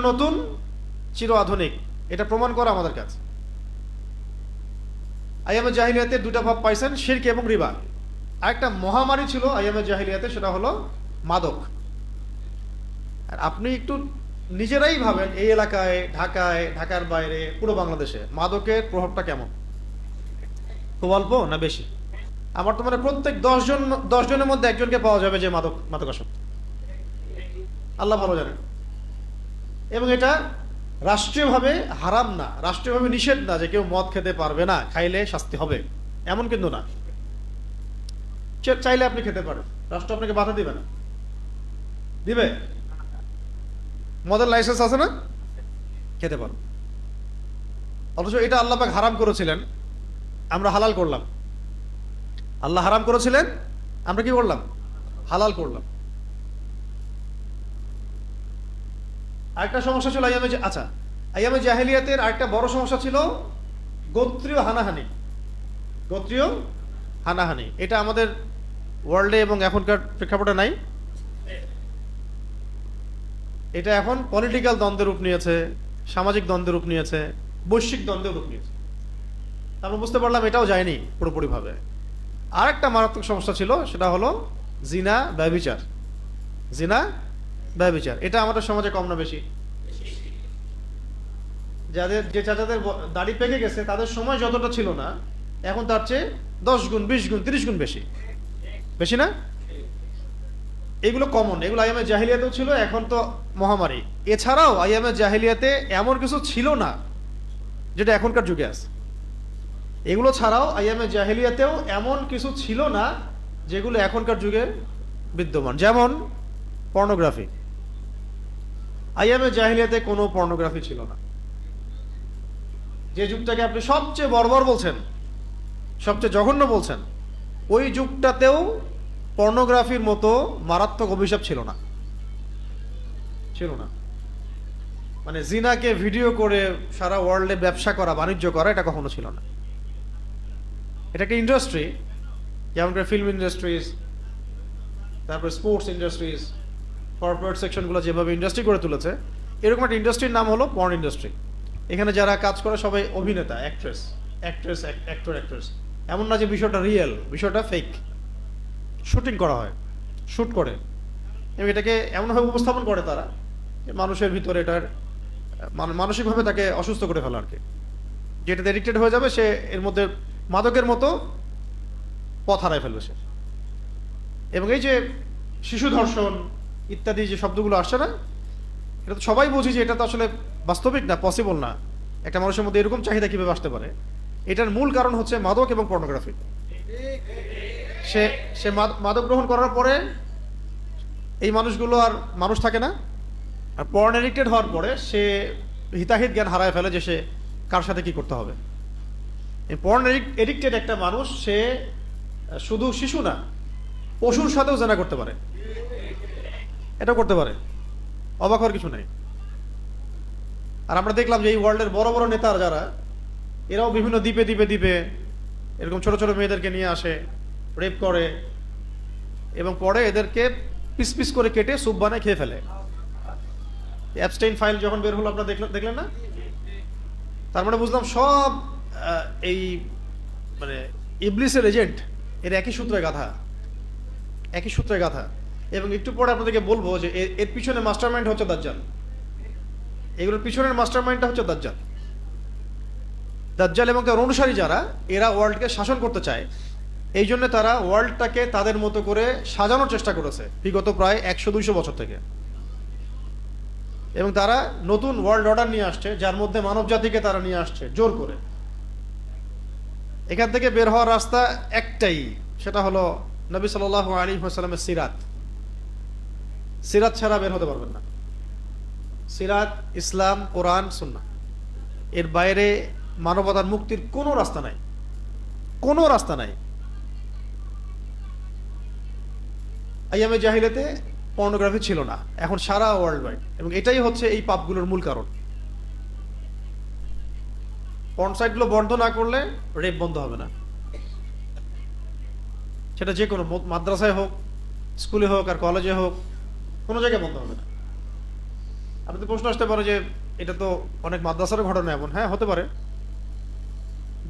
নতুন চির আধুনিক, এটা প্রমাণ করা আমাদের কাছে। আইয়ামে জাহিলিয়াতে দুটা ভাব পাইছেন, শিরক এবং রিবা। আরেকটা মহামারী ছিল আইয়ামে জাহিলিয়াতে, সেটা হলো মাদক। আর আপনি একটু নিজেরাই ভাবেন, এই এলাকায়, ঢাকায়, ঢাকার বাইরে, পুরো বাংলাদেশে মাদকের প্রভাবটা কেমন? খুব অল্প না বেশি? আমার তো মানে প্রত্যেক 10 জনের মধ্যে একজনকে পাওয়া যাবে যে মাদকাসক্ত। আল্লাহ ভালো জানেন। এবং এটা রাষ্ট্রীয়ভাবে হারাম না, রাষ্ট্রীয়ভাবে নিষেধ না যে কেউ মদ খেতে পারবে না, খাইলে শাস্তি হবে, এমন কিন্তু না। চাইলে আপনি খেতে পারেন, রাষ্ট্র আপনাকে বাধা দিবে না। দিবে? মদের লাইসেন্স আছে না, খেতে পারো। অথচ এটা আল্লাহ পাক হারাম করেছিলেন, আমরা হালাল করলাম। আল্লাহ হারাম করেছিলেন, আমরা কি করলাম? হালাল করলাম। আরেকটা সমস্যা ছিল আইয়ামে জাহেলিয়াতের আরেকটা বড় সমস্যা ছিল গোত্রীয় হানাহানি। গোত্রীয় হানাহানি, এটা আমাদের ওয়ার্ল্ডে এবং এখনকার প্রেক্ষাপটে নাই। এটা এখন পলিটিক্যাল দ্বন্দ্বের রূপ নিয়েছে, সামাজিক দ্বন্দ্বের রূপ নিয়েছে, বৈশ্বিক দ্বন্দ্বের রূপ নিয়েছে। আমরা বুঝতে পারলাম এটাও যায়নি পুরোপুরিভাবে। আরেকটা মারাত্মক সমস্যা ছিল, সেটা হলো জিনা, ব্যভিচার। জিনা, ব্যভিচার, এটা আমাদের সমাজে কম না বেশি? যে চাচাদের দাড়ি পেকে গেছে, তাদের সময় যতটা ছিল না, এখন তার চেয়ে 10 গুণ, 20 গুণ, 30 গুণ বেশি। বেশি না? এগুলো কমন, এগুলো আইয়ামে জাহিলিয়াতেও ছিল, এখন তো মহামারী। এছাড়াও আইয়ামে জাহিলিয়াতে এমন কিছু ছিল না যেটা এখনকার যুগে আছে। এগুলো ছাড়াও আইয়ামে জাহিলিয়াতেও এমন কিছু ছিল না যেগুলো এখনকার যুগে বিদ্যমান। যেমন পর্নোগ্রাফি। আইয়ামে জাহিলিয়াতে কোনো পর্নোগ্রাফি ছিল না। যে যুগটাকে আপনি সবচেয়ে বর্বর বলছেন, সবচেয়ে জঘন্য বলছেন, ওই যুগটাতেও পর্নোগ্রাফির মতো মারাত্মক অভিশাপ ছিল না। ছিল না। মানে জিনাকে ভিডিও করে সারা ওয়ার্ল্ডে ব্যবসা করা, বাণিজ্য করা, এটা কখনো ছিল না। এটা একটা ইন্ডাস্ট্রি, যেমন করে ফিল্ম ইন্ডাস্ট্রিজ, তারপর স্পোর্টস ইন্ডাস্ট্রিজ, কর্পোরেট সেকশনগুলো যেভাবে ইন্ডাস্ট্রি করে তুলেছে, এরকম একটা ইন্ডাস্ট্রির নাম হলো পর্ন ইন্ডাস্ট্রি। এখানে যারা কাজ করে সবাই অভিনেতা, অ্যাক্ট্রেস। এমন না যে বিষয়টা রিয়েল, বিষয়টা ফেক। শুটিং করা হয়, শুট করে, এবং এটাকে এমনভাবে উপস্থাপন করে তারা, মানুষের ভিতরে এটার মানসিকভাবে তাকে অসুস্থ করে ফেলা আর কি। যেটাতে এডিক্টেড হয়ে যাবে সে, এর মধ্যে মাদকের মতো পথ হারায় ফেলবে সে। এবং এই যে শিশু ধর্ষণ ইত্যাদি যে শব্দগুলো আসছে না, এটা তো সবাই বুঝি যে এটা তো আসলে বাস্তবিক না, পসিবল না। একটা মানুষের মধ্যে এরকম চাহিদা কিভাবে আসতে পারে? এটার মূল কারণ হচ্ছে মাদক এবং পর্নোগ্রাফি। সে সে মাদক গ্রহণ করার পরে এই মানুষগুলো আর মানুষ থাকে না। আর পর্ন এডিক্টেড হওয়ার পরে সে হিতাহিত জ্ঞান হারায় ফেলে যে সে কার সাথে কি করতে হবে। এই পর্ন এডিক্টেড একটা মানুষ, সে শুধু শিশু না, পশুর সাথেও জেনা করতে পারে, এটাও করতে পারে। অবাক হওয়ার কিছু নেই। আর আমরা দেখলাম যে এই ওয়ার্ল্ডের বড় বড় নেতারা যারা, এরাও বিভিন্ন দ্বীপে এরকম ছোট ছোট মেয়েদেরকে নিয়ে আসে, রেপ করে, এবং পরে এদেরকে পিস পিস করে কেটে স্যুপ বানায় খেয়ে ফেলে। অ্যাবস্টেইন ফাইল যখন বের হলো, আপনারা দেখলেন না? তার মানে বুঝলাম সব এই মানে ইবলিসের এজেন্ট, এর একই সূত্রে গাথা। এবং একটু পরে আপনাদেরকে বলবো যে এর পিছনে মাস্টারমাইন্ড হচ্ছে দাজ্জাল। এগুলোর পিছনের মাস্টারমাইন্ডটা হচ্ছে দাজ্জাল এবং তার অনুসারী যারা, এরা ওয়ার্ল্ডকে শাসন করতে চায়। এই জন্য তারা ওয়ার্ল্ডটাকে তাদের মতো করে সাজানোর চেষ্টা করেছে বিগত প্রায় 100-200 বছর থেকে। এবং তারা নতুন ওয়ার্ল্ড অর্ডার নিয়ে আসছে, যার মধ্যে মানব জাতিকে তারা নিয়ে আসছে জোর করে। এখান থেকে বের হওয়ার রাস্তা একটাই, সেটা হলো নবী সাল্লাল্লাহু আলাইহি ওয়াসাল্লামের সিরাত ছাড়া বের হতে পারবেন না। সিরাত, ইসলাম, কোরআন, সুন্নাহ, এর বাইরে মানবতার মুক্তির কোনো রাস্তা নাই। আইয়ামে জাহিলিয়াতে পর্নোগ্রাফি ছিল না, এখন সারা ওয়ার্ল্ড ওয়াইড। এবং এটাই হচ্ছে এই পাপগুলোর মূল কারণ। পর্ন সাইটগুলো বন্ধ না করলে রেপ বন্ধ হবে না। সেটা যে কোনো, মাদ্রাসায় হোক, স্কুলে হোক, আর কলেজে হোক, কোনো জায়গায় বন্ধ হবে না। আপনাদের প্রশ্ন আসতে পারে যে এটা তো অনেক মাদ্রাসার ঘটনা এমন। হ্যাঁ, হতে পারে।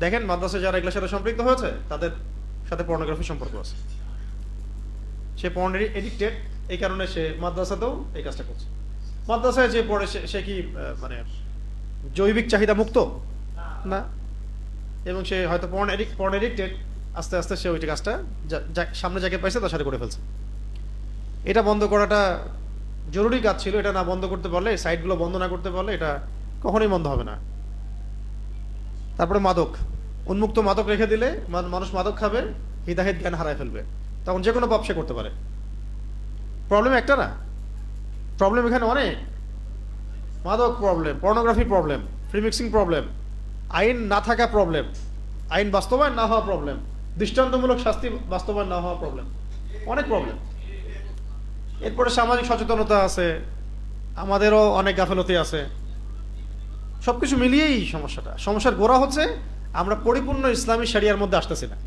দেখেন, মাদ্রাসায় যারা এগুলোর সাথে সম্পৃক্ত হয়েছে তাদের সাথে পর্নোগ্রাফি সম্পর্ক আছে। সে পর্ন এডিক্টেড, এই কারণে সে মাদ্রাসাতেও এই কাজটা করছে। মাদ্রাসায় যে পড়ে সে কি মানে জৈবিক চাহিদা মুক্ত না, এবং সে হয়তো পর্ন এডিক্টেড, আস্তে আস্তে সে ওইটা কাজটা সামনে যাকে পাইছে তার সাথে করে ফেলছে। এটা বন্ধ করাটা জরুরি কাজ ছিল। এটা না বন্ধ করতে পারলে, সাইটগুলো বন্ধ না করতে পারলে এটা কখনোই বন্ধ হবে না। তারপরে মাদক, উন্মুক্ত মাদক রেখে দিলে মানুষ মাদক খাবে, হিদাহিত জ্ঞান হারায় ফেলবে, তখন যে কোনো পাপ সে করতে পারে। প্রবলেম একটা না, প্রবলেম এখানে অনেক। মাদক problem, pornography problem, free mixing problem, আইন না থাকা প্রবলেম, আইন বাস্তবায়ন না হওয়া প্রবলেম, দৃষ্টান্তমূলক শাস্তি বাস্তবায়ন না হওয়া প্রবলেম, অনেক প্রবলেম। এরপরে সামাজিক সচেতনতা আছে, আমাদেরও অনেক গাফেলতি আছে। সবকিছু মিলিয়েই সমস্যার গোড়া হচ্ছে আমরা পরিপূর্ণ ইসলামী শরিয়ার মধ্যে আসতেছি না।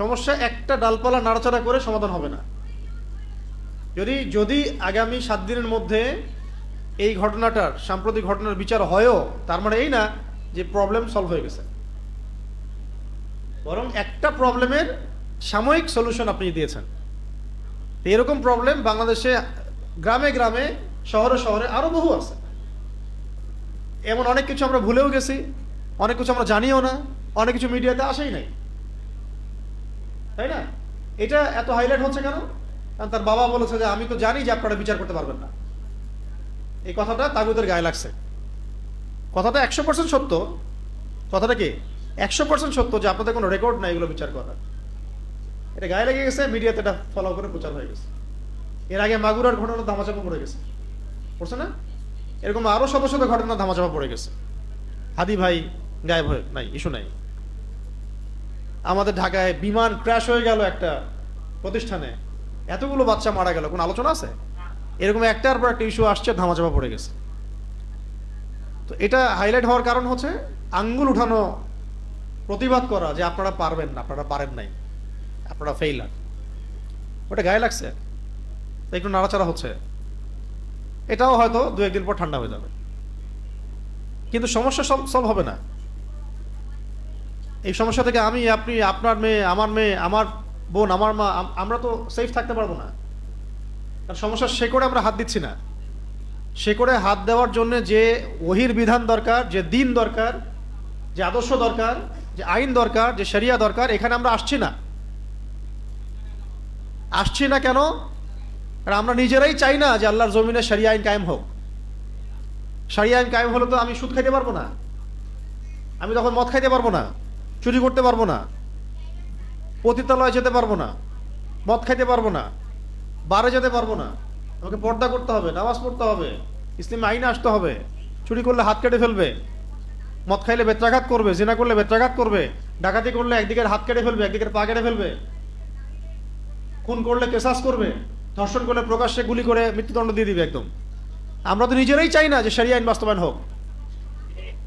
সমস্যা একটা ডালপালা নাড়াচাড়া করে সমাধান হবে না। যদি আগামী 7 দিনের মধ্যে এই ঘটনাটার, সাম্প্রতিক ঘটনার বিচার হয়ও, তার মানে এই না যে প্রবলেম সলভ হয়ে গেছে, বরং একটা প্রবলেমের সাময়িক সলিউশন আপনি দিয়েছেন। এরকম প্রবলেম বাংলাদেশে গ্রামে গ্রামে, শহরে শহরে আরো বহু আছে। এমন অনেক কিছু আমরা ভুলেও গেছি, অনেক কিছু আমরা জানিও না, অনেক কিছু মিডিয়াতে আসেই নাই, তাই না? এটা এত হাইলাইট হচ্ছে কেন? কারণ তার বাবা বলেছে যে আমি তো জানি যে আপনারা বিচার করতে পারবেন না। এই কথাটা তাগুদের গায়ে লাগছে। কথাটা 100% সত্য। কথাটা কি 100% সত্য যে আপনাদের কোনো রেকর্ড নাই এগুলো বিচার করার। এটা গায়ে লেগে গেছে, মিডিয়াতে এটা ফলো করে প্রচার হয়ে গেছে। এর আগে মাগুরার ঘটনা ধামাচাপা পড়ে গেছে, পড়ছে না? এরকম আরো শত শত ঘটনা ধামাচাপা পড়ে গেছে। হাদি ভাই গায়েব হয়ে নাই, ইস্যু নাই। আমাদের ঢাকায় বিমান ক্র্যাশ হয়ে গেল একটা প্রতিষ্ঠানে, এতগুলো বাচ্চা মারা গেল, কোন আলোচনা আছে? এরকম একটার পর একটা ইস্যু আসছে, ধামাচাপা পড়ে গেছে। তো এটা হাইলাইট হওয়ার কারণ হচ্ছে আঙ্গুল উঠানো, প্রতিবাদ করা যে আপনারা পারবেন না, আপনারা পারেন নাই, আপনারা ফেইলার। ওটা গায়ে লাগছে, একটু নাড়াচাড়া হচ্ছে। এটাও হয়তো 2-1 দিন পর ঠান্ডা হয়ে যাবে, কিন্তু সমস্যা সলভ হবে না। এই সমস্যা থেকে আমি, আপনি, আপনার মেয়ে, আমার বোন, আমার মা, আমরা তো সেফ থাকতে পারবো না। কারণ সমস্যার শেকড়ে আমরা হাত দিচ্ছি না। শেকড়ে হাত দেওয়ার জন্য যে ওহির বিধান দরকার, যে দিন দরকার, যে আদর্শ দরকার, যে আইন দরকার, যে শরিয়া দরকার, এখানে আমরা আসছি না কেন? কারণ আমরা নিজেরাই চাই না যে আল্লাহর জমিনে শরিয়া আইন কায়েম হোক। শরিয়া আইন কায়েম হলে তো আমি সুদ খাইতে পারবো না, আমি তখন মদ খাইতে পারবো না, চুরি করতে পারবো না, পতিতালয়ে যেতে পারবো না, মদ খাইতে পারবো না, বারে যেতে পারবো না। আমাকে পর্দা করতে হবে, নামাজ পড়তে হবে, ইসলামী আইনে আসতে হবে। চুরি করলে হাত কেটে ফেলবে, মদ খাইলে বেত্রাঘাত করবে, জিনা করলে বেত্রাঘাত করবে, ডাকাতি করলে একদিকের হাত কেটে ফেলবে, একদিকের পা কেটে ফেলবে, খুন করলে কেসাস করবে, ধর্ষণ করলে প্রকাশ্যে গুলি করে মৃত্যুদণ্ড দিয়ে দিবে একদম। আমরা তো নিজেরাই চাই না যে শরিয়া আইন বাস্তবায়ন হোক,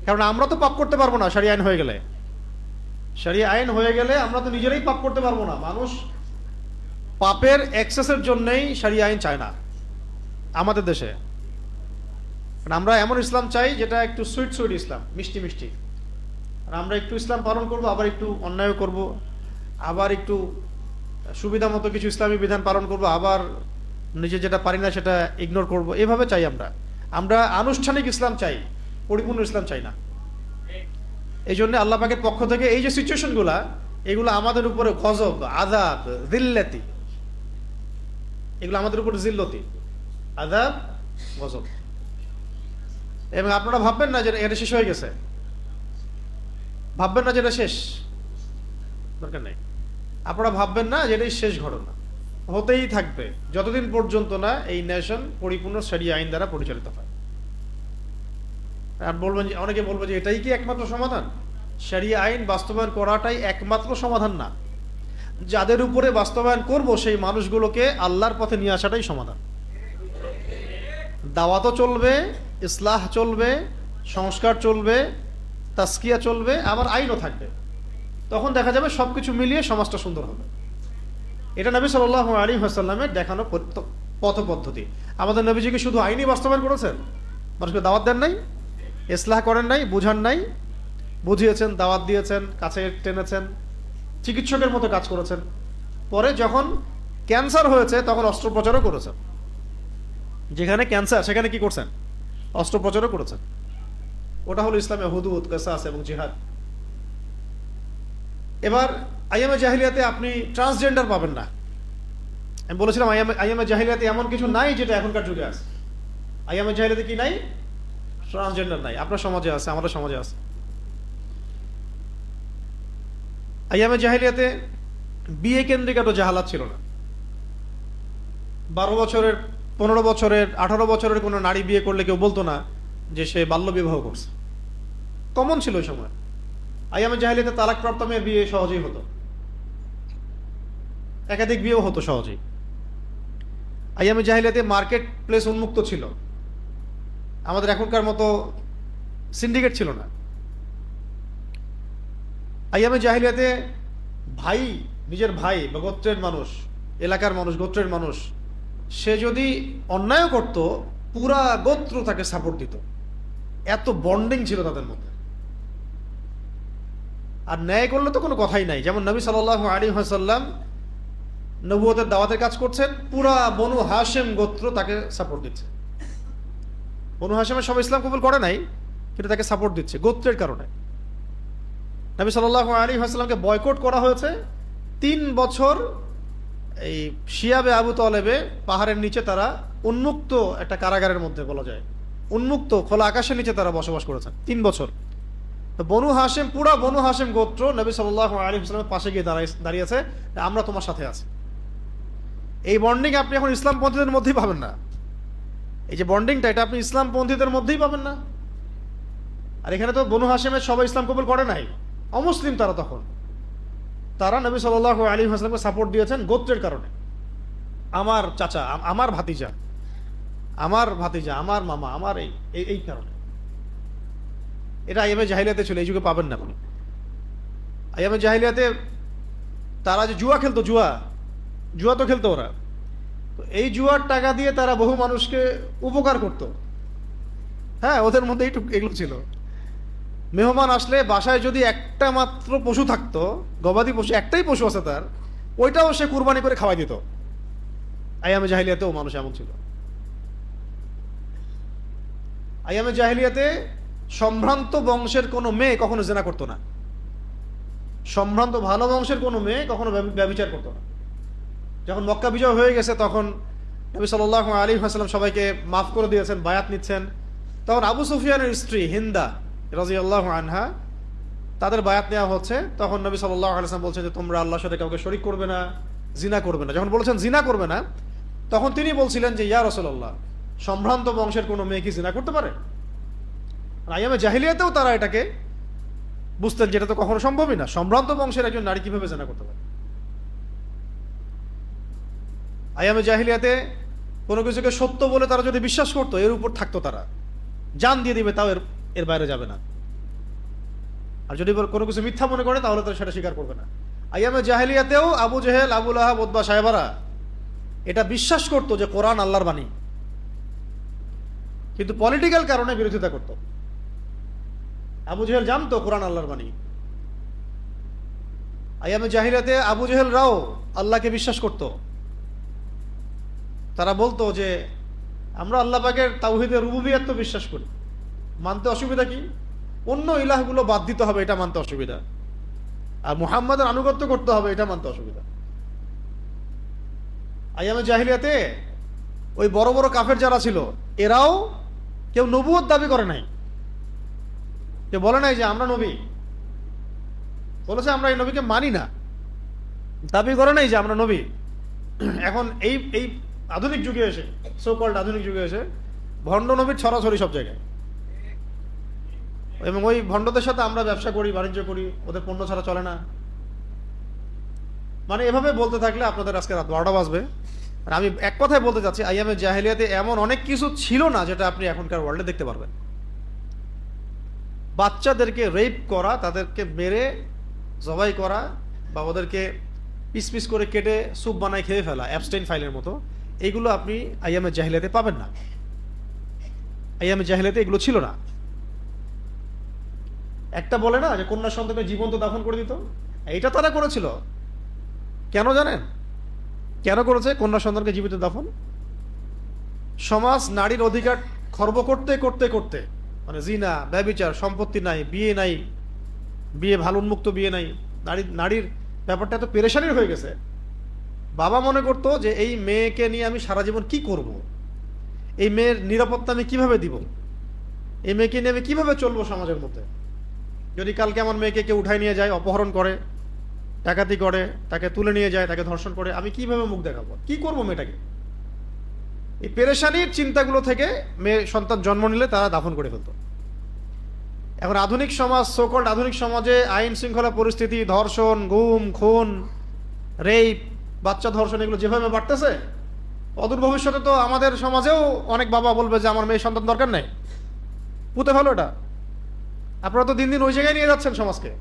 কারণ আমরা তো পাপ করতে পারবো না। শরিয়া আইন হয়ে গেলে আমরা তো নিজেরাই পাপ করতে পারবো না। মানুষ পাপের এক্সেসের জন্যই শরিয়া আইন চায় না আমাদের দেশে। আমরা এমন ইসলাম চাই যেটা একটু সুইট ইসলাম, মিষ্টি মিষ্টি। আর আমরা একটু ইসলাম পালন করব, আবার একটু অন্যায় করব, আবার একটু সুবিধা মতো কিছু ইসলামী বিধান পালন করব, আবার নিজে যেটা পারি না সেটা ইগনোর করব। এভাবে চাই আমরা আনুষ্ঠানিক ইসলাম চাই, পরিপূর্ণ ইসলাম চাই না। এই জন্য আল্লাহ পাকের পক্ষ থেকে এই যে সিচুয়েশনগুলা, এগুলো আমাদের উপরে গজব, আযাব, যিল্লাতি, এগুলো আমাদের উপরে জিল্লতি, আযাব, গজব। এবং আপনারা ভাববেন না যে এটা শেষ হয়ে গেছে, ভাববেন না যে এটা শেষ, দরকার নেই। আপনারা ভাববেন না যে এটাই শেষ ঘটনা, হতেই থাকবে যতদিন পর্যন্ত না এই নেশন পরিপূর্ণ শরিয়া আইন দ্বারা পরিচালিত হয়। আর অনেকে বলবে যে এটাই কি একমাত্র সমাধান? শরিয়া আইন বাস্তবায়ন করাটাই একমাত্র সমাধান না। যাদের উপরে বাস্তবায়ন করব সেই মানুষগুলোকে আল্লাহর পথে নিয়ে আসাটাই সমাধান। দাওয়াতও চলবে, ইসলাহ চলবে, সংস্কার চলবে, তাসকিয়া চলবে, আবার আইনও থাকবে। তখন দেখা যাবে সবকিছু মিলিয়ে সমাজটা সুন্দর হবে। এটা নবী সাল্লাল্লাহু আলাইহি ওয়াসাল্লামের দেখানো পথ পদ্ধতি। আমাদের নবীজিকে শুধু আইনি বাস্তবায়ন করেছেন, মানুষকে দাওয়াত দেন নাই, ইসলাহ করেন নাই, বুঝান নাই, বুঝিয়েছেন, দাওয়াত দিয়েছেন, কাছে টেনেছেন, চিকিৎসকের মতো কাজ করেছেন। পরে যখন ক্যান্সার হয়েছে তখন অস্ত্রোপচারও করেছেন। যেখানে ক্যান্সার সেখানে কি করছেন? অস্ত্রোপচারও করেছেন। ওটা হলো ইসলামে হুদুদ, কিসাস এবং জিহাদ। এবার আইয়ামে জাহিলিয়াতে আপনি ট্রান্সজেন্ডার পাবেন না। আমি বলেছিলাম আইয়ামে জাহিলিয়াতে এমন কিছু নাই যেটা এখনকার যুগে আছে। আইয়ামে জাহিলিয়াতে কি নাই? ট্রান্সজেন্ডার নাই। আপনার সমাজে আছে, আমাদের সমাজে আছে। আইয়ামে জাহিলিয়াতে বিয়ে কেন্দ্রিক এত জাহালাত ছিল না। 12 বছরের, 15 বছরের, 18 বছরের কোনো নারী বিয়ে করলে কেউ বলতো না যে সে বাল্য বিবাহ করছে। কমন ছিল ওই সময়। আইয়ামে জাহিলিয়াতে তালাকপ্রাপ্ত মেয়ের বিয়ে সহজেই হতো, একাধিক বিয়েও হতো সহজেই। আইয়ামে জাহিলিয়াতে মার্কেট প্লেস উন্মুক্ত ছিল, আমাদের এখনকার মতো সিন্ডিকেট ছিল না। আইয়ামে জাহিলিয়াতে ভাই, নিজের ভাই বা গোত্রের মানুষ, এলাকার মানুষ, গোত্রের মানুষ, সে যদি অন্যায় করত পুরা গোত্র তাকে সাপোর্ট দিত। এত বন্ডিং ছিল তাদের মধ্যে। আর ন্যায় করলে তো কোনো কথাই নাই। যেমন নবী সাল্লাল্লাহু আলাইহি ওয়াসাল্লাম নবুয়তের দাওয়াতের কাজ করছেন, পুরা বনু হাশেম গোত্র তাকে সাপোর্ট দিচ্ছে। বনু হাশেমের সবাই ইসলাম কবুল করে নাই, কিন্তু তাকে সাপোর্ট দিচ্ছে গোত্রের কারণে। নবী সাল্লাল্লাহু আলাইহি ওয়াসাল্লামকে বয়কট করা হয়েছে 3 বছর। এই শিয়াবে আবু তলেবে পাহাড়ের নিচে তারা উন্মুক্ত একটা কারাগারের মধ্যে, বলা যায় উন্মুক্ত খোলা আকাশের নিচে তারা বসবাস করেছেন 3 বছর। তো বনু হাশেম, পুরা বনু হাশেম গোত্র নবী সাল্লাল্লাহু আলাইহি ওয়াসাল্লামের পাশে গিয়ে দাঁড়িয়েছে, আমরা তোমার সাথে আছি। এই বন্ডিং আপনি এখন ইসলামপন্থীদের মধ্যেই পাবেন না। এই যে বন্ডিংটা, এটা আপনি ইসলামপন্থীদের মধ্যেই পাবেন না। আর এখানে তো বনু হাশেমের সবাই ইসলাম কবুল করে নাই, অমুসলিম তারা। তখন তারা নবী সাল্লাল্লাহু আলাইহি ওয়াসাল্লামকে সাপোর্ট দিয়েছেন গোত্রের কারণে। আমার চাচা, আমার ভাতিজা, আমার ভাতিজা, আমার মামা, আমার এই কারণে। এটা আইয়ামে জাহিলিয়াতে ছিল, এই যুগে পাবেন না আপনি। আইয়ামে জাহিলিয়াতে তারা যে জুয়া খেলতো, জুয়া তো খেলতো ওরা। তো এই জুয়ার টাকা দিয়ে তারা বহু মানুষকে উপকার করত। হ্যাঁ, ওদের মধ্যে এগুলো ছিল। মেহমান আসলে বাসায় যদি একটা মাত্র পশু থাকতো, গবাদি পশু, একটাই পশু আছে তার, ওইটাও সে কুরবানি করে খাওয়াই দিত। আইয়ামে জাহিলিয়াতেও মানুষ এমন ছিল। আইয়ামে জাহিলিয়াতে সম্ভ্রান্ত বংশের কোনো মেয়ে কখনো জেনা করতো না। সম্ভ্রান্ত ভালো বংশের কোনো মেয়ে কখনো ব্যভিচার করতো না। যখন মক্কা বিজয় হয়ে গেছে তখন নবী সাল্লাল্লাহু আলাইহি ওয়াসাল্লাম সবাইকে মাফ করে দিয়েছেন, বায়াত নিচ্ছেন। তখন আবু সুফিয়ানের স্ত্রী হিন্দা রাদিয়াল্লাহু আনহা, তাদের বায়াত নেওয়া হচ্ছে। তখন নবী সাল্লাল্লাহু আলাইহি ওয়াসাল্লাম বলছেন যে তোমরা আল্লাহর সাথে কাউকে শরীক করবে না, জিনা করবে না। যখন বলেছেন জিনা করবে না, তখন তিনি বলছিলেন যে ইয়া রাসূলুল্লাহ, সম্ভ্রান্ত বংশের কোনো মেয়ে কি জিনা করতে পারে? আইয়ামে জাহিলিয়াতেও তারা এটাকে বুঝতেন যেটা তো কখনো সম্ভবই না। সম্ভ্রান্ত বংশের একজন নারী কিভাবে জিনা করতে পারে? আইয়ামে জাহিলিয়াতে কোনো কিছুকে সত্য বলে তারা যদি বিশ্বাস করতো, এর উপর থাকতো, তারা জান দিয়ে দিবে, তাও এর বাইরে যাবে না। আর যদি কোনো কিছু মিথ্যা মনে করে তাহলে তারা সেটা স্বীকার করবে না। আইয়ামে জাহিলিয়াতেও আবু জেহেল, আবু লাহাব, উতবা, সাহেবারা এটা বিশ্বাস করতো যে কোরআন আল্লাহর বাণী, কিন্তু পলিটিক্যাল কারণে বিরোধিতা করত। আবু জেহেল জানতো কোরআন আল্লাহর বাণী। আইয়ামে জাহিলিয়াতে আবু জেহেলরাও আল্লাহকে বিশ্বাস করত। তারা বলতো যে আমরা আল্লাহ পাকের তাওহীদের রুবুবিয়্যাত তো বিশ্বাস করি, মানতে অসুবিধা কি? অন্য ইলাহগুলো বাদ দিতে হবে, এটা মানতে অসুবিধা। আর মুহাম্মাদের আনুগত্য করতে হবে, এটা মানতে অসুবিধা। আইয়ামে জাহিলিয়াতে ওই বড় বড় কাফের যারা ছিল, এরাও কেউ নবুয়ত দাবি করে নাই, কেউ বলে নাই যে আমরা নবী। বলেছে আমরা এই নবীকে মানি না, দাবি করে নাই যে আমরা নবী। এখন এই আধুনিক যুগে এসে, সো কল্ড আধুনিক যুগে এসে ভণ্ড নবীর ছড়াছড়ি সব জায়গায়, এবং ওই ভণ্ডদের সাথে আমরা ব্যবসা করি, বাণিজ্য করি, ওদের পণ্য ছাড়া চলে না। মানে এভাবে বলতে থাকলে আপনাদের আজকে রাত 12টা বাজবে। আর আমি এক কথায় বলতে চাচ্ছি, আইয়ামে জাহিলিয়াতে এমন অনেক কিছু ছিল না যেটা আপনি এখনকার ওয়ার্ল্ডে দেখতে পারবেন। বাচ্চাদেরকে রেপ করা, তাদেরকে মেরে জবাই করা, বা ওদেরকে পিস পিস করে কেটে স্যুপ বানায় খেয়ে ফেলা, অ্যাবস্টেইন ফাইলের মতো, এইগুলো আপনি আইয়ামে জাহিলিয়াতে পাবেন না। আইয়ামে জাহিলিয়াতে এগুলো ছিল না। একটা বলে না যে কন্যা সন্তানকে জীবন্ত দাফন করে দিত, এইটা তারা করেছিল। কেন জানেন কেন করেছে কন্যা সন্তানকে জীবিত দাফন? সমাজ নারীর অধিকার খর্ব করতে করতে করতে, মানে জিনা, ব্যভিচার, সম্পত্তি নাই, বিয়ে নাই, বিয়ে ভালো উন্মুক্ত বিয়ে নাই, নারীর ব্যাপারটা এত পেরেশানির হয়ে গেছে। বাবা মনে করতো যে এই মেয়েকে নিয়ে আমি সারা জীবন কি করব, এই মেয়ের নিরাপত্তা আমি কিভাবে দিব, এই মেয়েকে নিয়ে আমি কিভাবে চলবো সমাজের মধ্যে। যদি কালকে আমার মেয়েকে কেউ উঠাই নিয়ে যায়, অপহরণ করে, ডাকাতি করে, তাকে তুলে নিয়ে যায়, তাকে ধর্ষণ করে, আমি কিভাবে মুখ দেখাবো, কি করবো মেয়েটাকে? এই পেরেশানির চিন্তাগুলো থেকে মেয়ে সন্তান জন্ম নিলে তারা দাফন করে ফেলতো। এখন আধুনিক সমাজ, সোকল্ড আধুনিক সমাজে আইন শৃঙ্খলা পরিস্থিতি, ধর্ষণ, গুম, খুন, রেপ, বাচ্চা ধর্ষণ, এগুলো যেভাবে বাড়তেছে, অদূর ভবিষ্যতে তো আমাদের সমাজেও অনেক বাবা বলবে যে আমার মেয়ে সন্তান দরকার নেই, পুঁতে ফেলো এটা। আপনারা তো দিন দিন ওই জায়গায় নিয়ে যাচ্ছেন সমাজকে,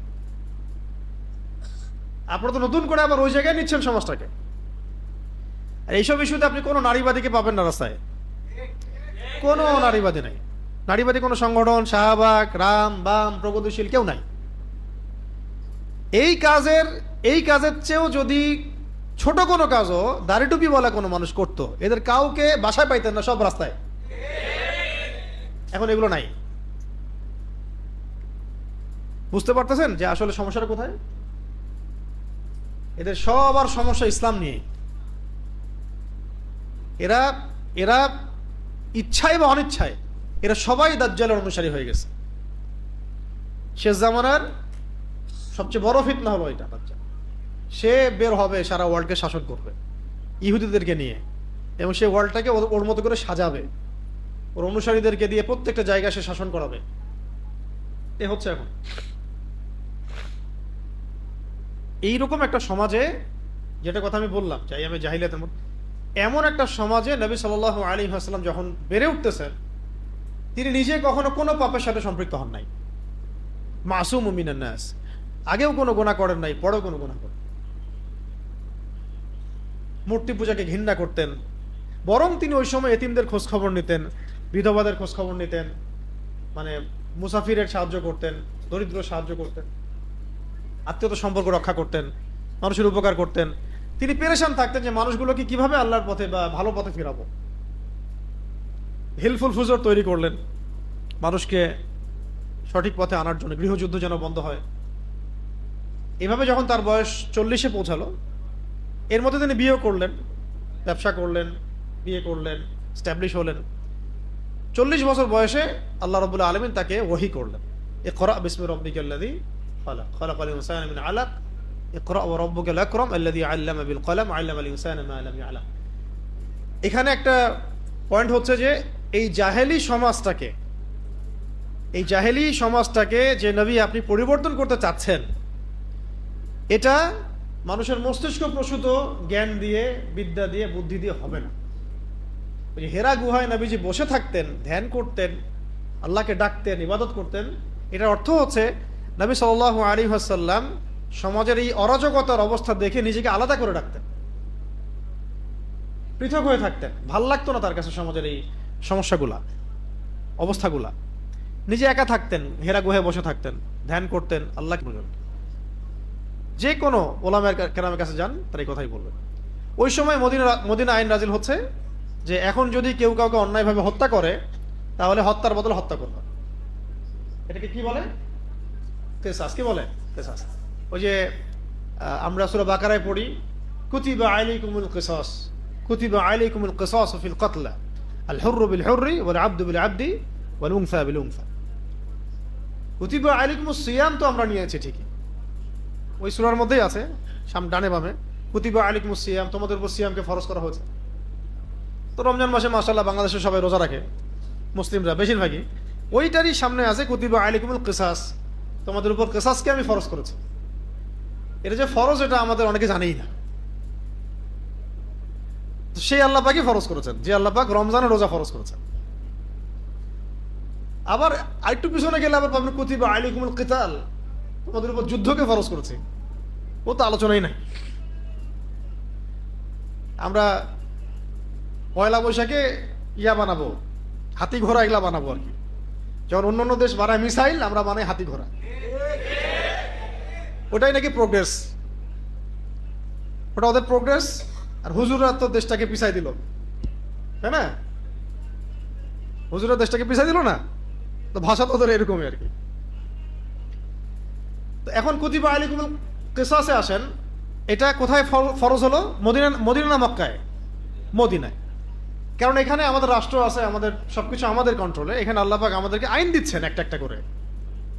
আপনারা তো নতুন করে আবার ওই জায়গায় নিচ্ছেন সমাজটাকে। আর এইসব ইস্যুতে আপনি কোনো নারীবাদীকে পাবেন না রাস্তায়, কোনো নারীবাদী নাই। নারীবাদী কোনো সংগঠন, শাহবাগ, রাম, বাম, প্রগতিশীল কেউ নাই। এই কাজের চেয়েও যদি ছোট কোনো কাজও দাড়ি টুপি বলা কোনো মানুষ করতো, এদের কাউকে বাসায় পাইতেন না, সব রাস্তায়। এখন এগুলো নাই। বুঝতে পারতেছেন যে আসলে সমস্যাটা কোথায়? এদের সবার সমস্যা ইসলাম নিয়ে। এরা এরা ইচ্ছায় বা অনিচ্ছায় এরা সবাই দাজ্জালের অনুসারী হয়ে গেছে। শেষ জামানার সবচেয়ে বড় ফিতনা হলো এটা দাজ্জাল। সে বের হবে, সারা ওয়ার্ল্ডকে শাসন করবে ইহুদিদেরকে নিয়ে, এবং সে ওয়ার্ল্ডটাকে ওর মতো করে সাজাবে, ওর অনুসারীদেরকে দিয়ে প্রত্যেকটা জায়গায় সে শাসন করাবে। এ হচ্ছে এখন এইরকম একটা সমাজে, যেটা কথা আমি বললাম যে আমি জাহিলিয়াতের মধ্যে, এমন একটা সমাজে নবী সাল্লাল্লাহু আলাইহি ওয়াসাল্লাম যখন বেড়ে উঠতেছেন, তিনি নিজে কখনো কোনো পাপের সাথে সম্পৃক্ত হন নাই। মাসুম মিনান নাস, আগেও কোনো গুনাহ করেন নাই, পরেও কোনো গুনাহ করেন। মূর্তি পূজাকে ঘৃণা করতেন, বরং তিনি ওই সময় এতিমদের খোঁজ খবর নিতেন, বিধবাদের খোঁজ খবর নিতেন, মানে মুসাফিরের সাহায্য করতেন, দরিদ্র সাহায্য করতেন, আত্মীয়তা সম্পর্ক রক্ষা করতেন, মানুষের উপকার করতেন। তিনি পেরেশান থাকতেন যে মানুষগুলোকে কিভাবে আল্লাহর পথে বা ভালো পথে ফেরাবো। হেল্পফুল ফুজর তৈরি করলেন মানুষকে সঠিক পথে আনার জন্য, গৃহযুদ্ধ যেন বন্ধ হয়। এভাবে যখন তার বয়স 40-এ পৌঁছালো, এর মধ্যে তিনি বিয়ে করলেন, ব্যবসা করলেন, বিয়ে করলেন, স্ট্যাবলিশ হলেন। 40 বছর বয়সে আল্লাহ রাব্বুল আলামিন তাকে ওহী করলেন, ইকরা বিসমি রাব্বিকাল্লাযী খালাক, খালাকাল ইনসানা মিন আলাক, ইকরা ওয়া রাব্বুকাল আকরাম আল্লাযী আল্লামা বিল কলম আল্লামাল ইনসানা মা লাম ইয়ালাম। এখানে একটা পয়েন্ট হচ্ছে যে এই জাহেলি সমাজটাকে যে নবী আপনি পরিবর্তন করতে চাচ্ছেন, এটা মানুষের মস্তিষ্ক প্রসূত জ্ঞান দিয়ে, বিদ্যা দিয়ে, বুদ্ধি দিয়ে হবে না। ওই যে হেরা গুহায় নবীজি বসে থাকতেন, ধ্যান করতেন, আল্লাহকে ডাকতেন, ইবাদত করতেন, এটার অর্থ হচ্ছে নবী সাল্লাল্লাহু আলাইহি ওয়াসাল্লাম সমাজের এই অরাজকতার অবস্থা দেখে নিজেকে আলাদা করে রাখতেন, পৃথক হয়ে থাকতেন। ভাল লাগতো না তার কাছে সমাজের এই সমস্যাগুলা, অবস্থাগুলা। নিজে একা থাকতেন, হেরা গুহায় বসে থাকতেন, ধ্যান করতেন, আল্লাহকে পর্যন্ত। যে কোনো ওলামায়ে কেরামের কাছে যান, তার এই কথাই বলবেন। ওই সময় মদিনা আইন নাজিল হচ্ছে যে এখন যদি কেউ কাউকে অন্যায়ভাবে হত্যা করে, তাহলে হত্যার বদলে হত্যা করবে। এটাকে কি বলে? কিসাস। কি বলে? কিসাস। ওই যে আমরা সূরা বাকারায় পড়ি, কুতিবা আলাইকুমুল কিসাস, কুতিবা আলাইকুমুল কিসাস ফিল কতলা, আল হুররু বিল হুররি ওয়াল আবদু বিল আবদি ওয়াল উনসা বিল উনসা। কুতিবা আলাইকুমুস সিয়াম তো আমরা নিয়েছি ঠিকই, ওই সূরার মধ্যেই আছে, ডানে বামে কুতিবা আলাইকুমুস সিয়াম, তোমাদের উপর সিয়ামকে ফরজ করা হয়েছে। তো রমজান মাসে মাশাআল্লাহ বাংলাদেশে সবাই রোজা রাখে, মুসলিমরা বেশিরভাগই। ওইটারই সামনে আছে কুতিবা আলাইকুমুল কিসাস, তোমাদের উপর কিসাসকে আমি ফরজ করেছি। এটা যে ফরজ, এটা আমাদের অনেকে জানেই না। সেই আল্লাহ পাকই ফরজ করেছেন, যে আল্লাহ পাক রমজানে রোজা ফরজ করেছেন। আবার আরেকটু পিছনে গেলে আবার পাবেন কুতিবা আলাইকুমুল কিতাল, তোমাদের উপর যুদ্ধকে ফরজ করেছে। ও তো আলোচনাই নাই। আমরা পয়লা বৈশাখে ইয়া বানাবো, হাতি ঘোড়া এগুলা বানাবো আর কি। যখন অন্য অন্য দেশ বানায় মিসাইল, আমরা বানাই হাতি ঘোড়া। ওটাই নাকি প্রোগ্রেস, ওটা ওদের প্রোগ্রেস। আর হুজুররা তো দেশটাকে পিছাই দিল, তাই না? হুজুররা দেশটাকে পিছাই দিল না, তো ভাষা তো ওদের এরকমই আর কি। তো এখন কুতিবা আলাইকুমুল কিসাসে আসেন, এটা কোথায় ফরজ হলো? মদিনা না মক্কায়? মদিনায়। কারণ এখানে আমাদের রাষ্ট্র আছে, আমাদের সবকিছু আমাদের কন্ট্রোলে। এখানে আল্লাহ পাক আমাদেরকে আইন দিচ্ছেন একটা একটা করে।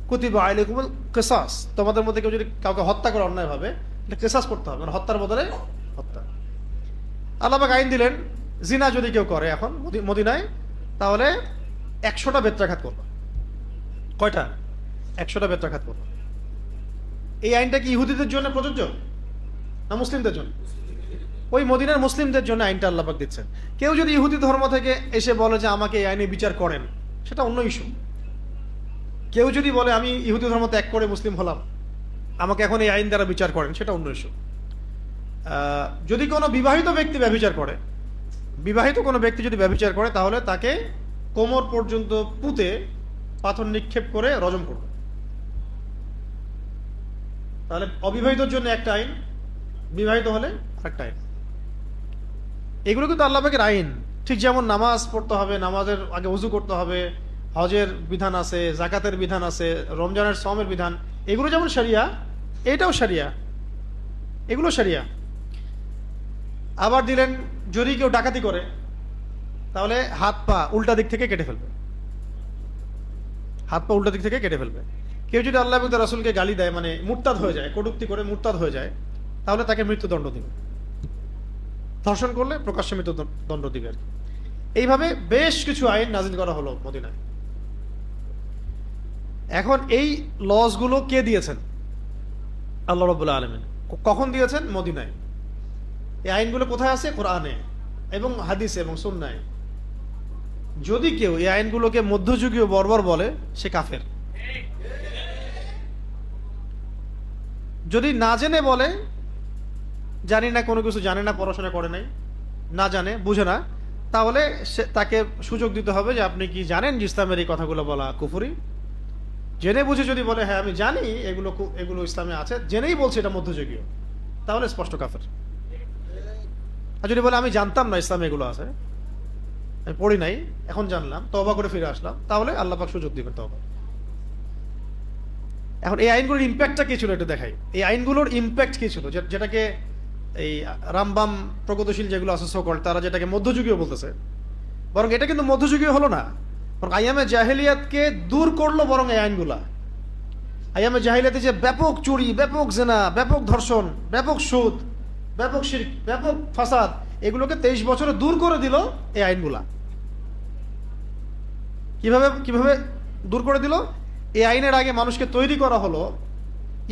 কুতিবা আলাইকুমুল কিসাস, তোমাদের মধ্যে কেউ যদি কাউকে হত্যা করে অন্যায়ভাবে, এটা কিসাস করতে হবে, মানে হত্যার বদলে হত্যা। আল্লাহ পাক আইন দিলেন, জিনা যদি কেউ করে এখন মদিনায়, তাহলে 100টা বেত্রাঘাত করবে। কয়টা? 100টা বেত্রাঘাত করবে। এই আইনটা কি ইহুদিদের জন্য প্রযোজ্য না মুসলিমদের জন্য? ওই মদিনার মুসলিমদের জন্য আইনটা আল্লাহ পাক দিচ্ছেন। কেউ যদি ইহুদি ধর্ম থেকে এসে বলে যে আমাকে এই আইনে বিচার করেন, সেটা অন্য ইস্যু। কেউ যদি বলে আমি ইহুদি ধর্ম ত্যাগ করে মুসলিম হলাম, আমাকে এখন এই আইন দ্বারা বিচার করেন, সেটা অন্য ইস্যু। যদি কোনো বিবাহিত ব্যক্তি ব্যভিচার করে, বিবাহিত কোনো ব্যক্তি যদি ব্যভিচার করে, তাহলে তাকে কোমর পর্যন্ত পুঁতে পাথর নিক্ষেপ করে রজম করবে। তাহলে অবিবাহিতর জন্য একটা আইন, বিবাহিত হলে আরেকটা আইন। এগুলো কিন্তু আল্লাহ পাকের আইন। ঠিক যেমন নামাজ পড়তে হবে, নামাজের আগে ওযু করতে হবে, হজের বিধান আছে, জাকাতের বিধান আছে, রমজানের সওমের বিধান, এগুলো যেমন শরিয়া, এটাও শরিয়া, এগুলো শরিয়া। আবার দিলেন, যদি কেউ ডাকাতি করে, তাহলে হাত পা উল্টা দিক থেকে কেটে ফেলবে, হাত পা উল্টা দিক থেকে কেটে ফেলবে। কেউ যদি আল্লাহ এবং তার রাসূলকে গালি দেয়, মানে মুরতাদ হয়ে যায়, কটূক্তি করে মুরতাদ হয়ে যায়, তাহলে তাকে মৃত্যুদণ্ড দিবে। ধর্ষণ করলে প্রকাশ্যে মৃত্যুদণ্ড দিবে আর কি। এইভাবে বেশ কিছু আইন নাজিল করা হলো মদিনায়। এখন এই লসগুলো কে দিয়েছেন? আল্লাহ রাব্বুল আলামিন। কখন দিয়েছেন? মদিনায়। এই আইনগুলো কোথায় আছে? কোরআনে এবং হাদিসে এবং সুন্নায়। যদি কেউ এই আইনগুলোকে মধ্যযুগীয় বর্বর বলে, সে কাফের। যদি না জেনে বলে, জানি না, কোনো কিছু জানে না, পড়াশোনা করে নাই, না জানে, বুঝে না, তাহলে তাকে সুযোগ দিতে হবে যে আপনি কি জানেন যে ইসলামের এই কথাগুলো বলা কুফরি? জেনে বুঝে যদি বলে হ্যাঁ আমি জানি এগুলো ইসলামে আছে, জেনেই বলছে এটা মধ্যযুগীয়, তাহলে স্পষ্ট কাফের। আর যদি বলে আমি জানতাম না ইসলামে এগুলো আছে, আমি পড়ি নাই, এখন জানলাম, তওবা করে ফিরে আসলাম, তাহলে আল্লাহ পাক সুযোগ দিবেন তওবা। এখন এই আইনগুলোর ইম্প্যাক্টটা কি ছিল এটা দেখাই। এই আইনগুলোর ইম্প্যাক্ট কি ছিল, যেটাকে এই রামবাম প্রগতিশীল যেগুলো আছে সকল, তারা যেটাকে মধ্যযুগীয় বলতেছে, বরং এটা কিন্তু মধ্যযুগীয় হলো না, বরং আইয়ামে জাহেলিয়াতকে দূর করলো। বরং এই আইনগুলা আইয়ামে জাহেলিয়াতে যে ব্যাপক চুরি, ব্যাপক জেনা, ব্যাপক ধর্ষণ, ব্যাপক সুদ, ব্যাপক শিরক, ব্যাপক ফাসাদ, এগুলোকে 23 বছরে দূর করে দিল এই আইনগুলা। কিভাবে দূর করে দিল? এই আইনের আগে মানুষকে তৈরি করা হলো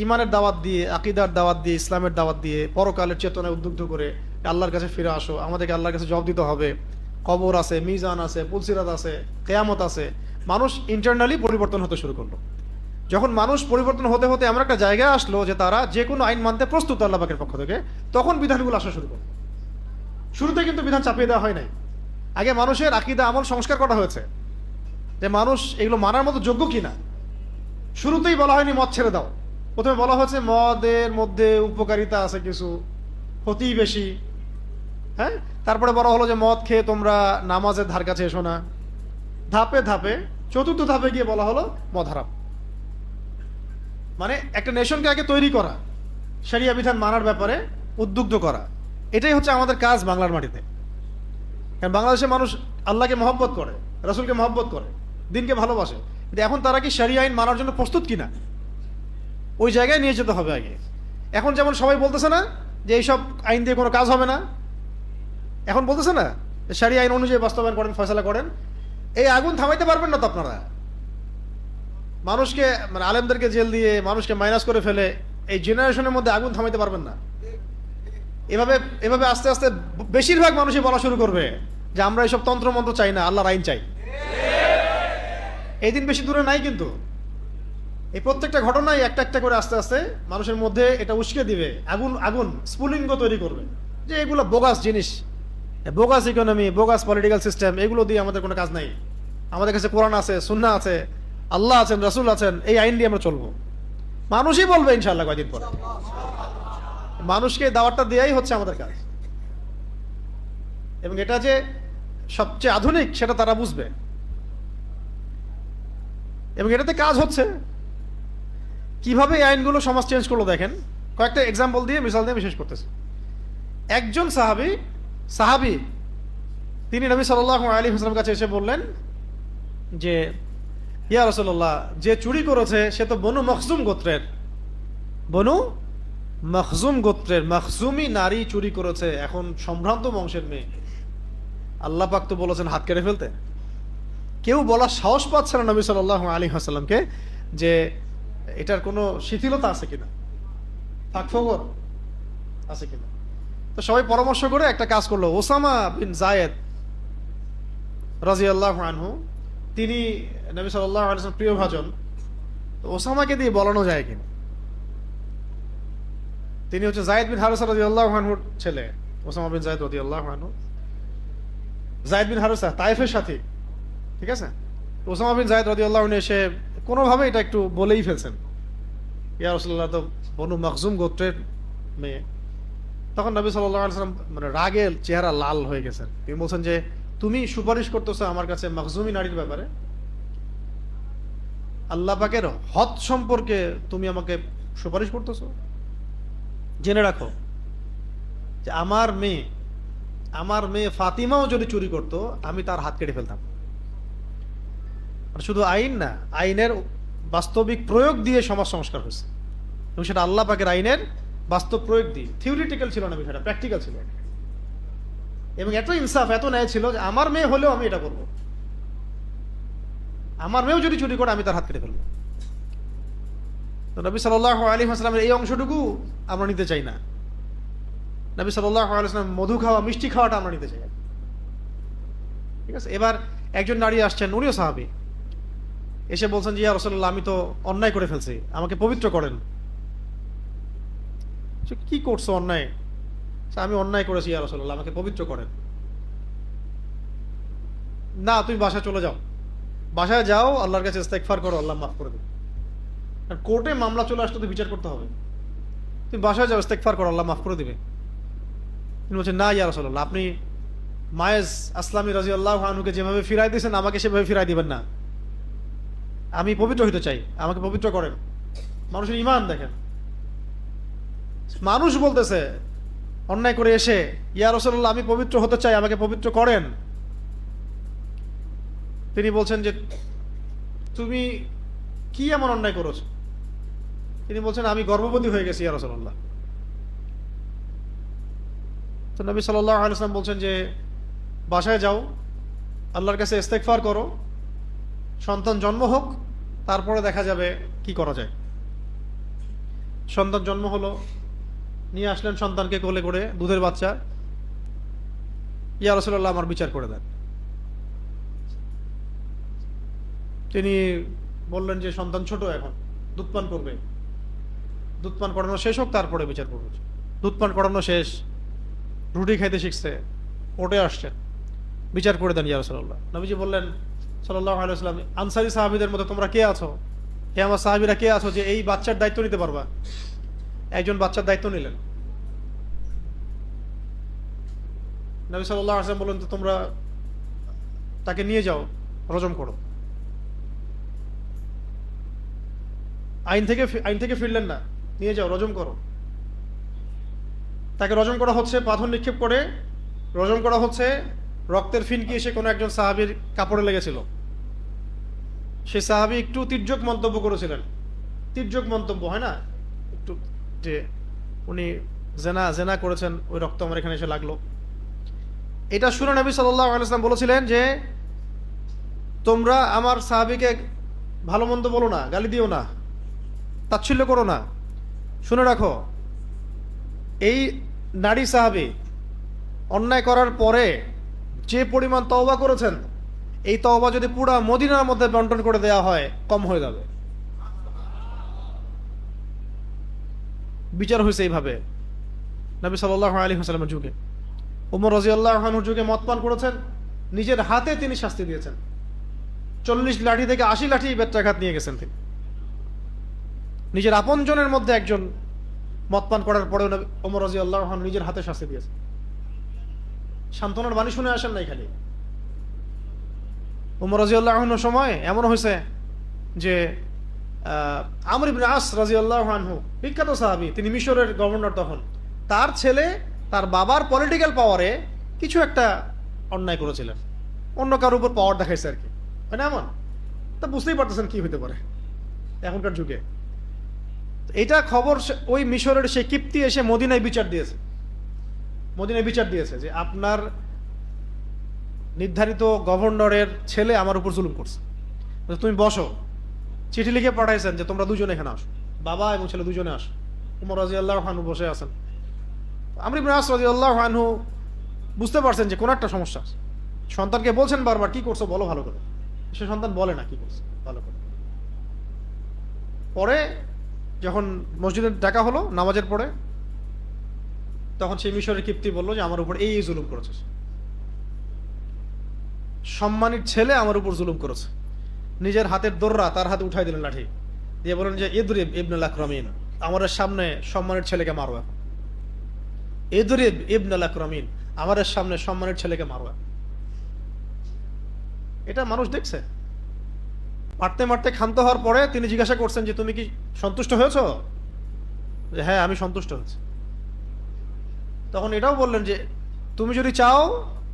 ইমানের দাওয়াত দিয়ে, আকীদার দাওয়াত দিয়ে, ইসলামের দাওয়াত দিয়ে, পরকালের চেতনায় উদ্বুদ্ধ করে আল্লাহর কাছে ফিরে আসো, আমাদেরকে আল্লাহর কাছে জবাব দিতে হবে, কবর আছে, মিজান আছে, পুলসিরাত আছে, কিয়ামত আছে। মানুষ ইন্টারনালি পরিবর্তন হতে শুরু করলো। যখন মানুষ পরিবর্তন হতে হতে এমন একটা জায়গায় আসলো যে তারা যে কোনো আইন মানতে প্রস্তুত আল্লাহ পাকের পক্ষ থেকে, তখন বিধানগুলো আসা শুরু করলো। শুরুতে কিন্তু বিধান চাপিয়ে দেওয়া হয় নাই। আগে মানুষের আকীদা আমল সংস্কার করা হয়েছে, যে মানুষ এগুলো মানার মতো যোগ্য কিনা। শুরুতেই বলা হয়নি মদ ছেড়ে দাও, প্রথমে বলা হয়েছে মদের মধ্যে উপকারিতা আছে কিছু, ক্ষতি বেশি। হ্যাঁ, তারপরে বলা হলো যে মদ খেয়ে তোমরা নামাজের ধার কাছে এসো না। ধাপে ধাপে চতুর্থ ধাপে গিয়ে বলা হলো মদ হারাম। মানে একটা নেশনকে আগে তৈরি করা, শরিয়া বিধান মানার ব্যাপারে উদ্বুদ্ধ করা। এটাই হচ্ছে আমাদের কাজ বাংলার মাটিতে। কারণ বাংলাদেশের মানুষ আল্লাহকে মহব্বত করে, রাসূলকে মহব্বত করে, দিনকে ভালোবাসে, কিন্তু এখন তারা কি শরিয়া আইন মানার জন্য প্রস্তুত কিনা, ওই জায়গায় নিয়ে যেতে হবে আগে। এখন যেমন সবাই বলতেছে না যে এইসব আইন দিয়ে কোনো কাজ হবে না, এখন বলতেছে না শরিয়া আইন অনুযায়ী বাস্তবায়ন করেন, ফয়সালা করেন। এই আগুন থামাইতে পারবেন না তো আপনারা। মানুষকে, মানে আলেমদেরকে জেল দিয়ে মানুষকে মাইনাস করে ফেলে এই জেনারেশনের মধ্যে আগুন থামাইতে পারবেন না। এভাবে আস্তে আস্তে বেশিরভাগ মানুষই বলা শুরু করবে যে আমরা এইসব তন্ত্রমন্ত্র চাই না, আল্লাহর আইন চাই। এই দিন বেশি দূরে নাই, কিন্তু এই প্রত্যেকটা ঘটনাই একটা একটা করে আস্তে আস্তে মানুষের মধ্যে এটা উস্কে দিবে, আগুন স্ফুলিঙ্গ তৈরি করবে যে এগুলো বোগাস জিনিস, bogus economy, bogus political system, এগুলো দিয়ে আমাদের কোনো কাজ নাই। আমাদের কাছে কোরআন আছে, সুন্নাহ আছে, আল্লাহ আছেন, রাসূল আছেন, এই আইন দিয়ে আমরা চলবো। মানুষই বলবে ইনশাআল্লাহ কয়েকদিন পরে। মানুষকে দাওয়াতটা দেয়াই হচ্ছে আমাদের কাজ, এবং এটা যে সবচেয়ে আধুনিক সেটা তারা বুঝবে, এবং এটাতে কাজ হচ্ছে। কিভাবে এই আইনগুলো সমাজ চেঞ্জ করলো দেখেন, কয়েকটা এক্সাম্পল দিয়ে, মিসাল দিয়ে বিশেষ করতেছে। একজন সাহাবী তিনি নবী সাল্লাল্লাহু আলাইহি ওয়াসাল্লামের কাছে এসে বললেন যে, ইয়া রাসূলুল্লাহ, যে চুরি করেছে সে তো বনু মখজুম গোত্রের, বনু মখজুম গোত্রের মখজুমি নারী চুরি করেছে, এখন সম্ভ্রান্ত বংশের মেয়ে। আল্লাহ পাক তো বলেছেন হাত কেটে ফেলতে। কেউ বলার সাহস পাচ্ছে না নবী সাল্লাল্লাহু আলাইহি ওয়াসাল্লামকে যে এটার কোনো শিথিলতা আছে কিনা, ফাঁকফোকর আছে কিনা। তো সবাই পরামর্শ করে একটা কাজ করলো। ওসামা বিন জায়েদ রাদিয়াল্লাহু আনহু, তিনি নবী সাল্লাল্লাহু আলাইহি ওয়াসাল্লাম প্রিয় ভাজন, তো ওসামাকে দিয়ে বলানো যায় কিনা। তিনি হচ্ছে জায়েদ বিন হারেসা রাদিয়াল্লাহু আনহুর ছেলে। ওসামা বিন জায়েদ রাদিয়াল্লাহু আনহু, জায়েদ বিন হারেসা তায়েফের সাথী, ঠিক আছে। ওসামা বিন জায়েদ রাদিয়াল্লাহু আনহু এসে কোনোভাবে এটা একটু বলেই ফেলছেন, ইয়া রাসূলুল্লাহ তো বনু মখজুম গোত্রের মেয়ে। তখন নবী সাল্লাল্লাহু আলাইহি ওয়াসাল্লাম মানে রাগে চেহারা লাল হয়ে গেছেন। তিনি বলছেন যে, তুমি সুপারিশ করতেছো আমার কাছে মখজুমি নারীর ব্যাপারে? আল্লাহ পাকের হদ সম্পর্কে তুমি আমাকে সুপারিশ করতেছো? জেনে রাখো যে আমার মেয়ে ফাতিমাও যদি চুরি করতো আমি তার হাত কেটে ফেলতাম। আর শুধু আইন না, আইনের বাস্তবিক প্রয়োগ দিয়ে সমাজ সংস্কার হয়েছে, এবং সেটা আল্লাহ পাকের আইনের বাস্তব প্রয়োগ দিয়ে। থিওরিটিক্যাল ছিল না বিষয়টা, প্র্যাকটিক্যাল ছিল, এবং এত ইনসাফ, এত ন্যায় ছিল যে আমার মেয়ে হলেও আমি এটা করবো। আমার মেয়েও যদি চুরি করে আমি তার হাত কেটে ফেলবো। তো নবী সাল্লাল্লাহু আলাইহি ওয়াসাল্লামের এই অংশটুকু আমরা নিতে চাই না। নবী সাল্লাল্লাহু আলাইহি ওয়াসাল্লাম মধু খাওয়া, মিষ্টি খাওয়াটা আমরা নিতে চাই, ঠিক আছে। এবার একজন নারী আসছেন, উনিও সাহাবী, এসে বলছেন যে, ইয়া রাসূলুল্লাহ, আমি তো অন্যায় করে ফেলছি, আমাকে পবিত্র করেন। কি করছো অন্যায়? আমি অন্যায় করেছি ইয়া রাসূলুল্লাহ, আমাকে পবিত্র করেন। না, তুমি বাসায় চলে যাও, বাসায় যাও, আল্লাহর কাছে ইস্তেগফার করো, আল্লাহ মাফ করে দেবে। আর কোর্টে মামলা চলে আসলে তো বিচার করতে হবে, তুমি বাসায় যাও, ইস্তেগফার করো, আল্লাহ মাফ করে দিবে। তিনি বলছেন, না ইয়া রাসূলুল্লাহ, আপনি মায়েজ আসলামী রাদিয়াল্লাহু আনহুকে যেভাবে ফিরাই দিয়েছেন আমাকে সেভাবে ফিরাই দিবেন না। আমি পবিত্র হইতে চাই, আমাকে পবিত্র করেন। মানুষের ঈমান দেখেন, মানুষ বলতেছে অন্যায় করে এসে, ইয়া রাসূলুল্লাহ, আমি পবিত্র হতে চাই, আমাকে পবিত্র করেন। তিনি বলছেন যে, তুমি কি এমন অন্যায় করেছো? তিনি বলছেন, আমি গর্ভবতী হয়ে গেছি ইয়া রাসূলুল্লাহ। তো নবী সাল্লাল্লাহু আলাইহি ওয়াসাল্লাম বলছেন যে, বাসায় যাও, আল্লাহর কাছে ইস্তেগফার করো, সন্তান জন্ম হোক, তারপরে দেখা যাবে কি করা যায়। সন্তান জন্ম হলো, নিয়ে আসলেন সন্তানকে কোলে করে, দুধের বাচ্চা। ইয়া রাসূলুল্লাহ, আমার বিচার করে দেন। তিনি বললেন যে, সন্তান ছোট, এখন দুধ পান করবে, দুধ পান করানো শেষ হোক, তারপরে বিচার করবে। দুধ পান করানো শেষ, রুটি খাইতে শিখছে, কোর্টে আসছেন, বিচার করে দেন ইয়া রাসূলুল্লাহ। নবীজি বললেন সাল্লাল্লাহু আলাইহি ওয়াসাল্লাম, আনসারী সাহাবীদের মধ্যে তোমরা কে আছো, হে আমার সাহাবীরা কে আছো যে এই বাচ্চার দায়িত্ব নিতে পারবা? একজন বাচ্চার দায়িত্ব নিলেন। নবী সাল্লাল্লাহু আলাইহি ওয়াসাল্লাম বললেন, তো তোমরা তাকে নিয়ে যাও, রজম করো। আইন থেকে ফিরলেন না, নিয়ে যাও, রজম করো। তাকে রজম করা হচ্ছে, পাথর নিক্ষেপ করে রজম করা হচ্ছে। রক্তের ফিনকি এসে কোনো একজন সাহাবীর কাপড়ে লেগেছিল। সেই সাহাবী একটু তির্যক মন্তব্য করেছিলেন। তির্যক মন্তব্য হয় না একটু, যে উনি জেনা করেছেন, ওই রক্ত আমার এখানে এসে লাগলো। এটা শুনে নবী সাল্লাল্লাহু আলাইহি ওয়াসাল্লাম বলেছিলেন যে, তোমরা আমার সাহাবীকে ভালো মন্দ বলো না, গালি দিও না, তাচ্ছিল্য করো না। শুনে রাখো, এই নারী সাহাবী অন্যায় করার পরে যে পরিমাণ তওবা করেছেন, এই তওবা যদি পুরা মদিনার মধ্যে বন্টন করে দেওয়া হয়, কম হয়ে যাবে। বিচার হয়েছে এইভাবে নবী সাল্লাল্লাহু আলাইহি ওয়াসাল্লামের যুগে। ওমর রাদিয়াল্লাহু আনহুর যুগে মদ পান করেছেন, নিজের হাতে তিনি শাস্তি দিয়েছেন। 40 লাঠি থেকে 80 লাঠি বেত্রাঘাত নিয়ে গেছেন তিনি। নিজের আপনজনের মধ্যে একজন মদ পান করার পরেও ওমর রাদিয়াল্লাহু আনহু নিজের হাতে শাস্তি দিয়েছেন। সান্ত্বনার বাণী শুনে আসেন নাই খালি। ওমর রাদিয়াল্লাহু আনহুর সময় এমন হয়েছে যে আমর ইবনে আস রাদিয়াল্লাহু আনহু, বিখ্যাত সাহাবী, তিনি মিশরের গভর্নর তখন, তার ছেলে তার বাবার পলিটিক্যাল পাওয়ারে কিছু একটা অন্যায় করেছিলেন, অন্য কারোর উপর পাওয়ার দেখাইছে আর কি, মানে এমন, তা বুঝতেই পারতেছেন কি হতে পারে এখনকার যুগে। এইটা খবর ওই মিশরের সেই কিপ্তি এসে মদিনায় বিচার দিয়েছে, মদিনায় বিচার দিয়েছে যে আপনার নির্ধারিত গভর্নরের ছেলে আমার উপর জুলুম করছে, তুমি বসো। চিঠি লিখে পাঠাইছেন যে তোমরা দুজনে এখানে আসো, বাবা এবং ছেলে দুজনে আসো। ওমর রাদিয়াল্লাহু আনহু বসে আছেন। আমর ইবনে আস রাদিয়াল্লাহু আনহু বুঝতে পারছেন যে কোন একটা সমস্যা আছে। সন্তানকে বলছেন বারবার, কি করছো বলো ভালো করে। সে সন্তান বলে না কি করছে ভালো করে। পরে যখন মসজিদে ডাকা হলো নামাজের পরে, তখন সেই মিশরের কিপ্তি বললো যে আমার উপর এই জুলুম করেছে, সম্মানিত ছেলে আমার উপর জুলুম করেছে। নিজের হাতের দোররা তার হাতে উঠাই দিলেন লাঠি দিয়ে, বলেন যে ইদরিব ইবনুল আকরামিন, আমাদের সামনে সম্মানের ছেলেকে মারো। ইদরিব ইবনুল আকরামিন, আমাদের সামনে সম্মানের ছেলেকে মারো। এটা মানুষ দেখছে। মারতে মারতে ক্ষান্ত হওয়ার পরে তিনি জিজ্ঞাসা করছেন যে তুমি কি সন্তুষ্ট হয়েছ? যে হ্যাঁ আমি সন্তুষ্ট হয়েছি। তখন এটাও বললেন যে তুমি যদি চাও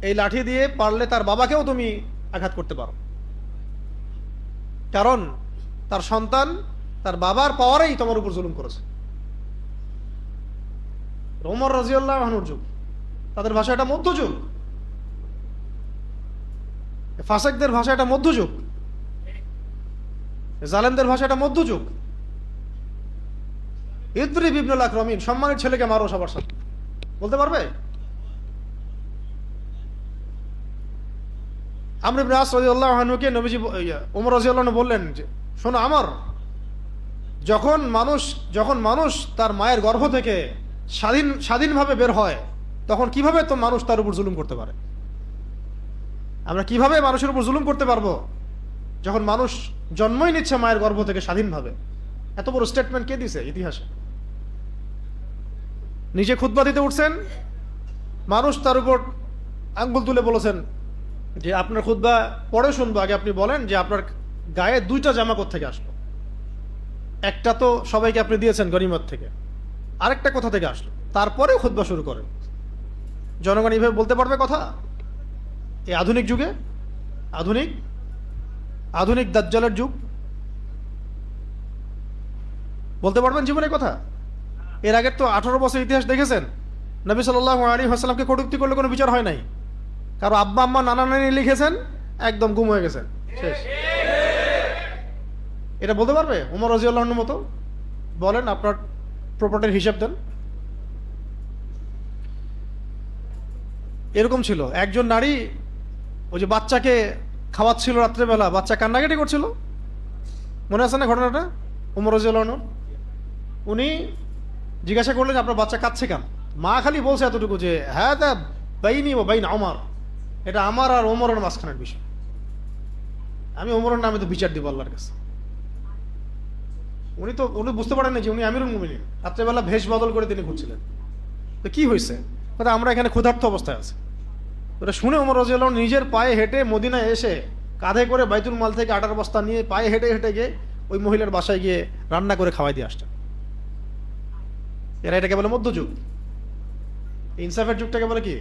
এই লাঠি দিয়ে পারলে তার বাবাকেও তুমি আঘাত করতে পারো, কারণ তার সন্তান তার বাবার পাওয়ারেই তোমার উপর জুলুম করেছে। ওমর রাদিয়াল্লাহু আনহুর যুগ, তাদের ভাষা এটা মধ্যযুগ, ফাসেকদের ভাষা এটা মধ্যযুগ, জালেমদের ভাষা এটা মধ্যযুগ। ইদরিব ইবনুল আকরামিন, সম্মানের ছেলেকে মারো সবার সাথে, বলতে পারবে? আমর ইবনে আস রাদিয়াল্লাহু আনহুকে নবীজি ওমর রাদিয়াল্লাহু আনহু বললেন যে শোনো আমর, যখন মানুষ তার মায়ের গর্ভ থেকে স্বাধীনভাবে বের হয়, তখন কিভাবে তো মানুষ তার উপর জুলুম করতে পারে? আমরা কিভাবে মানুষের উপর জুলুম করতে পারবো যখন মানুষ জন্মই নিচ্ছে মায়ের গর্ভ থেকে স্বাধীনভাবে? এত বড় স্টেটমেন্ট কে দিছে ইতিহাসে? নিজে খুতবা দিতে উঠছেন, মানুষ তার উপর আঙ্গুল তুলে বলেছেন যে আপনার খুতবা পরে শুনবো, আগে আপনি বলেন যে আপনার গায়ে 2টা জামা কোত্থেকে আসলো? একটা তো সবাইকে আপনি দিয়েছেন গনিমত থেকে, আরেকটা কোথা থেকে আসলো? তারপরে খুতবা শুরু করেন। জনগণ এইভাবে বলতে পারবে কথা? এই আধুনিক যুগে, আধুনিক দাজ্জালের যুগ, বলতে পারবেন জীবনে কথা? এর আগের তো 18 বছর ইতিহাস দেখেছেন, নবী সাল্লাল্লাহু আলাইহি ওয়াসাল্লামকে কটূক্তি করলে কোনো বিচার হয় নাই। কারো আব্বা আম্মা নানা নানি লিখেছেন, একদম গুম হয়ে গেছেন, শেষ। এটা বলতে পারবে ওমর রাদিয়াল্লাহু আনহুর মতো? বলেন আপনার প্রপার্টির হিসাব দেন। এরকম ছিল একজন নারী, ওই যে বাচ্চাকে খাওয়াচ্ছিল রাত্রেবেলা, বাচ্চা কান্নাকাটি করছিল, মনে আছে না ঘটনাটা? ওমর রাদিয়াল্লাহু আনহু, উনি জিজ্ঞাসা করলেন আপনার বাচ্চা কাঁদছে কেন? মা খালি বলছে এতটুকু যে হ্যাঁ দা বাইনি ও বাইন ওমর, এটা আমার আর ওমরের মাঝখানের বিষয়, আমি ওমরের নামে তো বিচার দিব আল্লাহর কাছে। উনি বুঝতে পারেন না যে উনি আমিরুল মুমিনিন, রাত্রেবেলা ভেষ বদল করে তিনি ঘুরছিলেন। তো কি হয়েছে? আমরা এখানে ক্ষুধার্ত অবস্থায় আছি। ওটা শুনে ওমর রাদিয়াল্লাহু আনহু নিজের পায়ে হেঁটে মদিনায় এসে কাঁধে করে বাইতুল মাল থেকে আটার বস্তা নিয়ে পায়ে হেঁটে হেঁটে গিয়ে ওই মহিলার বাসায় গিয়ে রান্না করে খাওয়াই দিয়ে আসতেন। এরা এটাকে বলে মধ্যযুগ। ইনসাফের যুগটাকে বলে কি?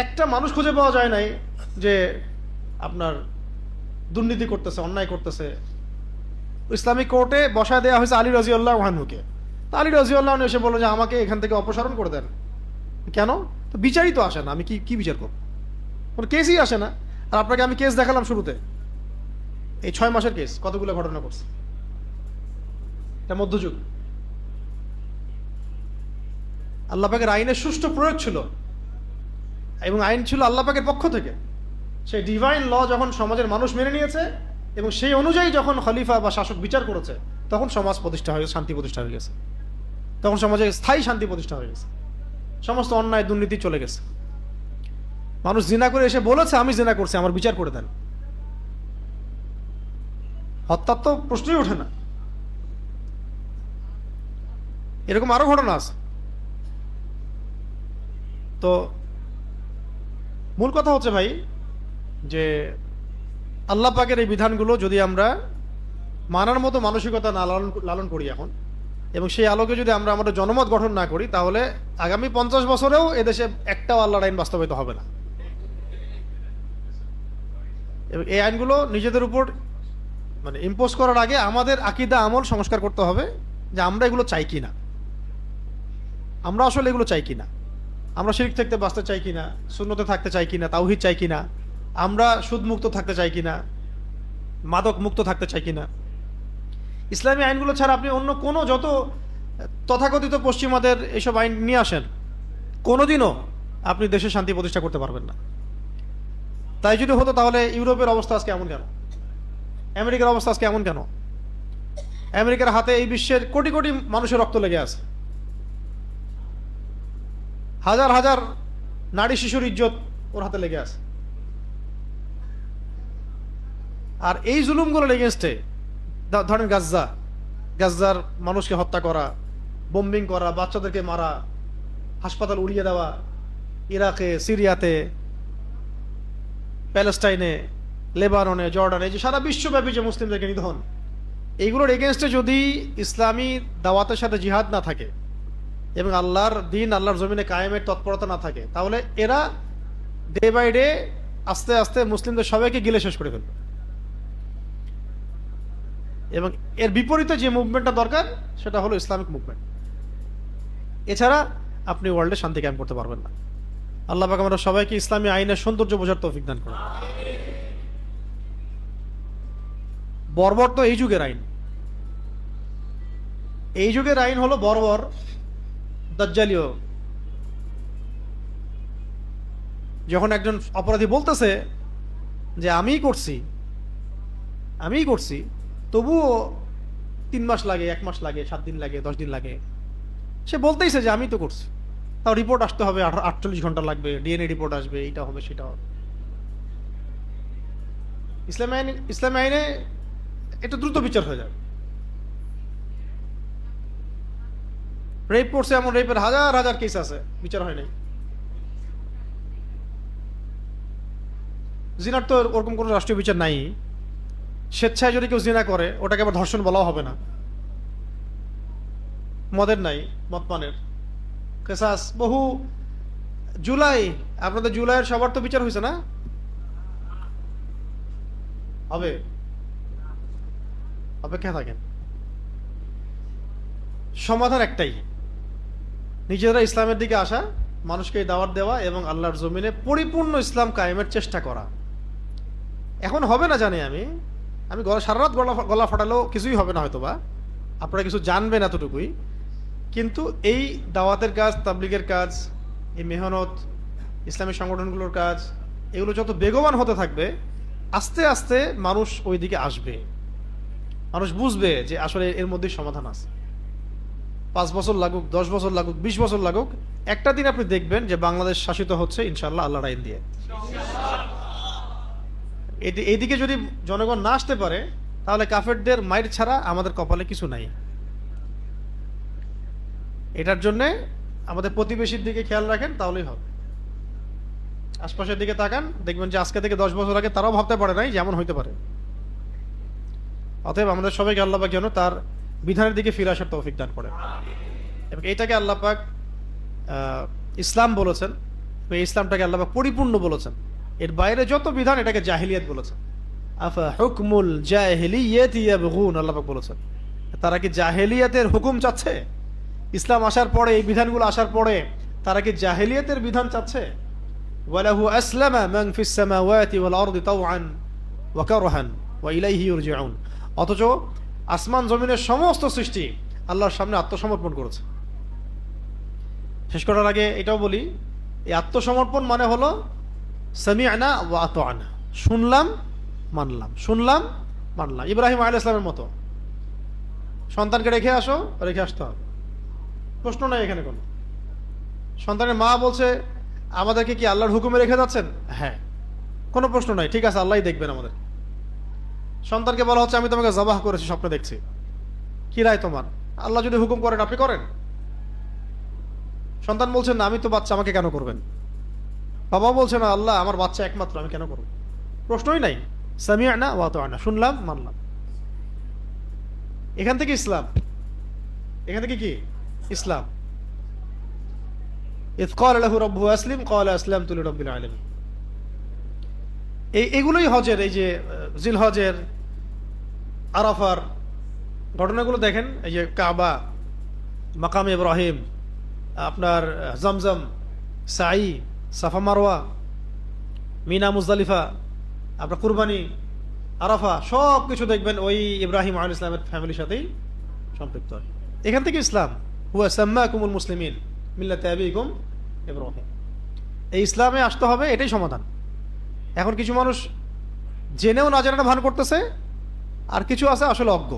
একটা মানুষ খুঁজে পাওয়া যায় নাই যে আপনার দুর্নীতি করতেছে, অন্যায় করতেছে। ইসলামিক কোর্টে বসায় দেওয়া হয়েছে আলী রাদিয়াল্লাহু আনহুকে। তা আলী রাদিয়াল্লাহু আনহু এসে বলল যে আমাকে এখান থেকে অপসারণ করে দেন। কেন? তো বিচারই তো আসে না, আমি কি বিচার করব? কোনো কেসই আসে না। আর আপনাকে আমি কেস দেখালাম শুরুতে, এই 6 মাসের কেস, কতগুলো ঘটনা করছে। এটা মধ্যযুগ। আল্লাহ পাকের আইনের সুষ্ঠু প্রয়োগ ছিল, এবং আইন ছিল আল্লাহ পাকের পক্ষ থেকে। সেই ডিভাইন ল যখন সমাজের মানুষ মেনে নিয়েছে এবং সেই অনুযায়ী যখন খলিফা বা শাসক বিচার করেছে, তখন সমাজ প্রতিষ্ঠা হয়ে গেছে, শান্তি প্রতিষ্ঠা হয়ে গেছে। তখন সমাজে স্থায়ী শান্তি প্রতিষ্ঠা হয়ে গেছে, সমস্ত অন্যায় দুর্নীতি চলে গেছে। মানুষ জিনা করে এসে বলেছে আমি জিনা করছি, আমার বিচার করে দেন। হত্যার তো প্রশ্নই ওঠে না। এরকম আরো ঘটনা আছে। তো মূল কথা হচ্ছে ভাই যে আল্লাহ পাকের এই বিধানগুলো যদি আমরা মানার মতো মানসিকতা না লালন করি এখন, এবং সেই আলোকে যদি আমরা আমাদের জনমত গঠন না করি, তাহলে আগামী 50 বছরেও এদেশে একটাও আল্লাহর আইন বাস্তবায়িত হবে না। এবং এই আইনগুলো নিজেদের উপর মানে ইম্পোজ করার আগে আমাদের আকীদা আমল সংস্কার করতে হবে, যে আমরা এগুলো চাই কিনা, আমরা আসলে এগুলো চাই কিনা, আমরা শিরক থেকে বাঁচতে চাই কিনা, সুন্নতে থাকতে চাই কিনা, তাওহীদ চাই কিনা, আমরা সুদ মুক্ত থাকতে চাই কিনা, মাদক মুক্ত থাকতে চাই কিনা। ইসলামী আইনগুলো ছাড়া আপনি অন্য কোনো যত তথাকথিত পশ্চিমাদের এইসব আইন নিয়ে আসেন, কোনোদিনও আপনি দেশে শান্তি প্রতিষ্ঠা করতে পারবেন না। তাই যদি হতো তাহলে ইউরোপের অবস্থা আজকে এমন কেন, আমেরিকার অবস্থা আজকে এমন কেন? আমেরিকার হাতে এই বিশ্বের কোটি কোটি মানুষের রক্ত লেগে আছে, হাজার হাজার নারী শিশুর ইজ্জত ওর হাতে লেগে আছে। আর এই জুলুমগুলোর এগেনস্টে ধরেন গাজ্জার মানুষকে হত্যা করা, বোম্বিং করা, বাচ্চাদেরকে মারা, হাসপাতাল উড়িয়ে দেওয়া, ইরাকে, সিরিয়াতে, প্যালেস্টাইনে, লেবাননে, জর্ডানে, যে সারা বিশ্বব্যাপী যে মুসলিমদেরকে নিধন, এইগুলোর এগেনস্টে যদি ইসলামী দাওয়াতের সাথে জিহাদ না থাকে এবং আল্লাহর দিন আল্লাহর জমিনে কায়েমের তৎপরতা না থাকে, তাহলে এরা ডে বাই ডে আস্তে আস্তে মুসলিমদের সবাইকে গিলে শেষ করে ফেলবে। এবং এর বিপরীতে যে মুভমেন্টটা দরকার সেটা হলো ইসলামিক মুভমেন্ট। এছাড়া আপনি ওয়ার্ল্ডে শান্তি কায়েম করতে পারবেন না। আল্লাহ পাক আমরা সবাইকে ইসলামী আইনের সৌন্দর্য বোঝার তৌফিক দান করুন। বর্বর তো এই যুগের আইন, এই যুগের আইন হলো বর্বর, দাজ্জালীয়। যখন একজন অপরাধী বলতেছে যে আমিই করছি, তবুও 3 মাস লাগে, 1 মাস লাগে, 7 দিন লাগে, 10 দিন লাগে, সে বলতেইছে যে আমি তো করছি, তাও রিপোর্ট আসতে হবে, 48 ঘন্টা লাগবে, ডিএনএ রিপোর্ট আসবে, এইটা হবে সেটা হবে। ইসলামী আইনে একটু দ্রুত বিচার হয়ে যাবে। রেপ করছে, এমন রেপের হাজার হাজার কেস আছে, বিচার হয় নাই। জিনার তো ওরকম কোনো রাষ্ট্রীয় বিচার নাই। স্বেচ্ছায় যদি কেউ জিনা করে ওটাকে আবার ধর্ষণ বলাও হবে না। মদের নাই, মদ পানের কেসাস বহু। জুলাই, আপনাদের জুলাইয়ের সবার তো বিচার হয়েছে না? হবে, অপেক্ষা থাকেন। সমাধান একটাই, নিজেরা ইসলামের দিকে আসা, মানুষকে দাওয়াত দেওয়া এবং আল্লাহর জমিনে পরিপূর্ণ ইসলাম কায়েমের চেষ্টা করা। এখন হবে না জানি আমি সারা রাত গলা ফাটালেও কিছুই হবে না, হয়তোবা আপনারা কিছু জানবেন এতটুকুই। কিন্তু এই দাওয়াতের কাজ, তাবলিগের কাজ, এই মেহনত, ইসলামী সংগঠনগুলোর কাজ, এগুলো যত বেগবান হতে থাকবে, আস্তে আস্তে মানুষ ওই দিকে আসবে। মানুষ বুঝবে যে আসলে এর মধ্যেই সমাধান আছে। 5 বছর লাগুক, 10 বছর লাগুক, 20 বছর লাগুক, একটা দিন আপনি দেখবেন যে বাংলাদেশ শাসিত হচ্ছে ইনশাআল্লাহ আল্লাহর আইন দিয়ে। এইদিকে যদি জনগণ না আসতে পারে, তাহলে কাফেরদের মাইর ছাড়া আমাদের কপালে কিছু নাই। এটার জন্যে আমাদের প্রতিবেশীর দিকে খেয়াল রাখেন, তাহলেই হবে। আশপাশের দিকে তাকান, দেখবেন যে আজকে থেকে 10 বছর আগে তারাও ভাবতে পারে নাই যেমন হইতে পারে। অতএব আমাদের সবাইকে আল্লাহ পাক যেন তার বিধানের দিকে ফিরে আসার তৌফিক দান করে। এবং এইটাকে আল্লাহ পাক ইসলাম বলেছেন, এই ইসলামটাকে আল্লাহ পাক পরিপূর্ণ বলেছেন। এর বাইরে যত বিধান এটাকে জাহিলিয়াত বলেছেন। আফা হুকমুল জাহিলিয়াতি ইয়াবগুন, আল্লাহ পাক বলেছেন তারা কি জাহিলিয়াতের হুকুম চাচ্ছে? ইসলাম আসার পরে, এই বিধানগুলো আসার পরে তারা কি জাহিলিয়াতের বিধান চাচ্ছে? ওয়ালাহু আসলামা মান ফিস সামাওয়াতি ওয়াল আরদি তাওআন ওয়া কারহান ওয়া ইলাইহি ইরজিউন। অথচ আসমান জমিনের সমস্ত সৃষ্টি আল্লাহর সামনে আত্মসমর্পণ করেছে। শেষ করার আগে এটাও বলি, এই আত্মসমর্পণ মানে হলো সামি'না ওয়া আতা'না, শুনলাম মানলাম, শুনলাম মানলাম। ইব্রাহিম আলাইহিস সালামের মতো সন্তানকে রেখে আসতে হবে, প্রশ্ন নাই এখানে কোনো। সন্তানের মা বলছে আমাদেরকে কি আল্লাহর হুকুমে রেখে যাচ্ছেন? হ্যাঁ, কোনো প্রশ্ন নাই, ঠিক আছে, আল্লাহই দেখবেন আমাদের। সন্তানকে বলা হচ্ছে আমি তোমাকে জবাহ করেছি, স্বপ্নে দেখছি, কি রায় তোমার? আল্লাহ যদি হুকুম করেন আপনি করেন। সন্তান বলছেন না, আমি তো বাচ্চা, আমাকে কেন করবেন? বাবা বলছে না, আল্লাহ আমার বাচ্চা একমাত্র, আমি কেন করব? প্রশ্নই নাই। সামিআনা ওয়া আতা'না, শুনলাম মানলাম। এখান থেকে ইসলাম, এখান থেকে কি ইসলাম। ইয ক্বালা লাহু রাব্বুহু আসলিম ক্বালা আসলামতু লিরাব্বিল আলামিন। এগুলোই হজের, এই যে জিলহজের, আরাফার ঘটনাগুলো দেখেন। এই যে কাবা, মাকাম ইব্রাহিম, আপনার জমজম, সাই, সাফা মারওয়া, মিনা মুজদালিফা, আপনার কুরবানি, আরাফা, সব কিছু দেখবেন ওই ইব্রাহিম আলাইহিস সালামের ফ্যামিলির সাথেই সম্পৃক্ত। এখান থেকে ইসলাম। হুয়া সাম্মাকুমুল মুসলিমিন মিল্লাতে আবিকুম ইব্রাহিম। এই ইসলামে আসতে হবে, এটাই সমাধান। এখন কিছু মানুষ জেনেও না জানাটা ভান করতেছে, আর কিছু আছে আসলে অজ্ঞ।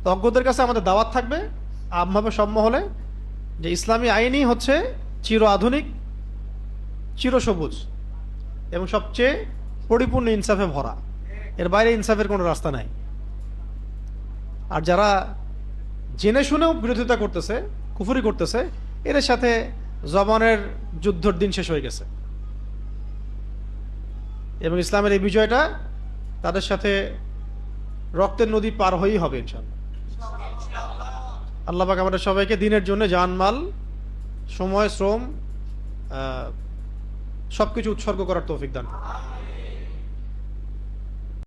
তো অজ্ঞদের কাছে আমাদের দাওয়াত থাকবে আমভাবে সব মহলে, যে ইসলামী আইনই হচ্ছে চির আধুনিক, চিরসবুজ এবং সবচেয়ে পরিপূর্ণ ইনসাফে ভরা। এর বাইরে ইনসাফের কোনো রাস্তা নাই। আর যারা জেনে শুনেও বিরোধিতা করতেছে, কুফরি করতেছে, এদের সাথে জবানের যুদ্ধের দিন শেষ হয়ে গেছে এবং ইসলামের এই বিজয়টা তাদের সাথে রক্তের নদী পার হয়েই হবে ইনশাআল্লাহ। আল্লাহ পাক আমাদের সবাইকে দ্বীনের জন্য জানমাল, সময়, শ্রম সবকিছু উৎসর্গ করার তৌফিক দান করুন।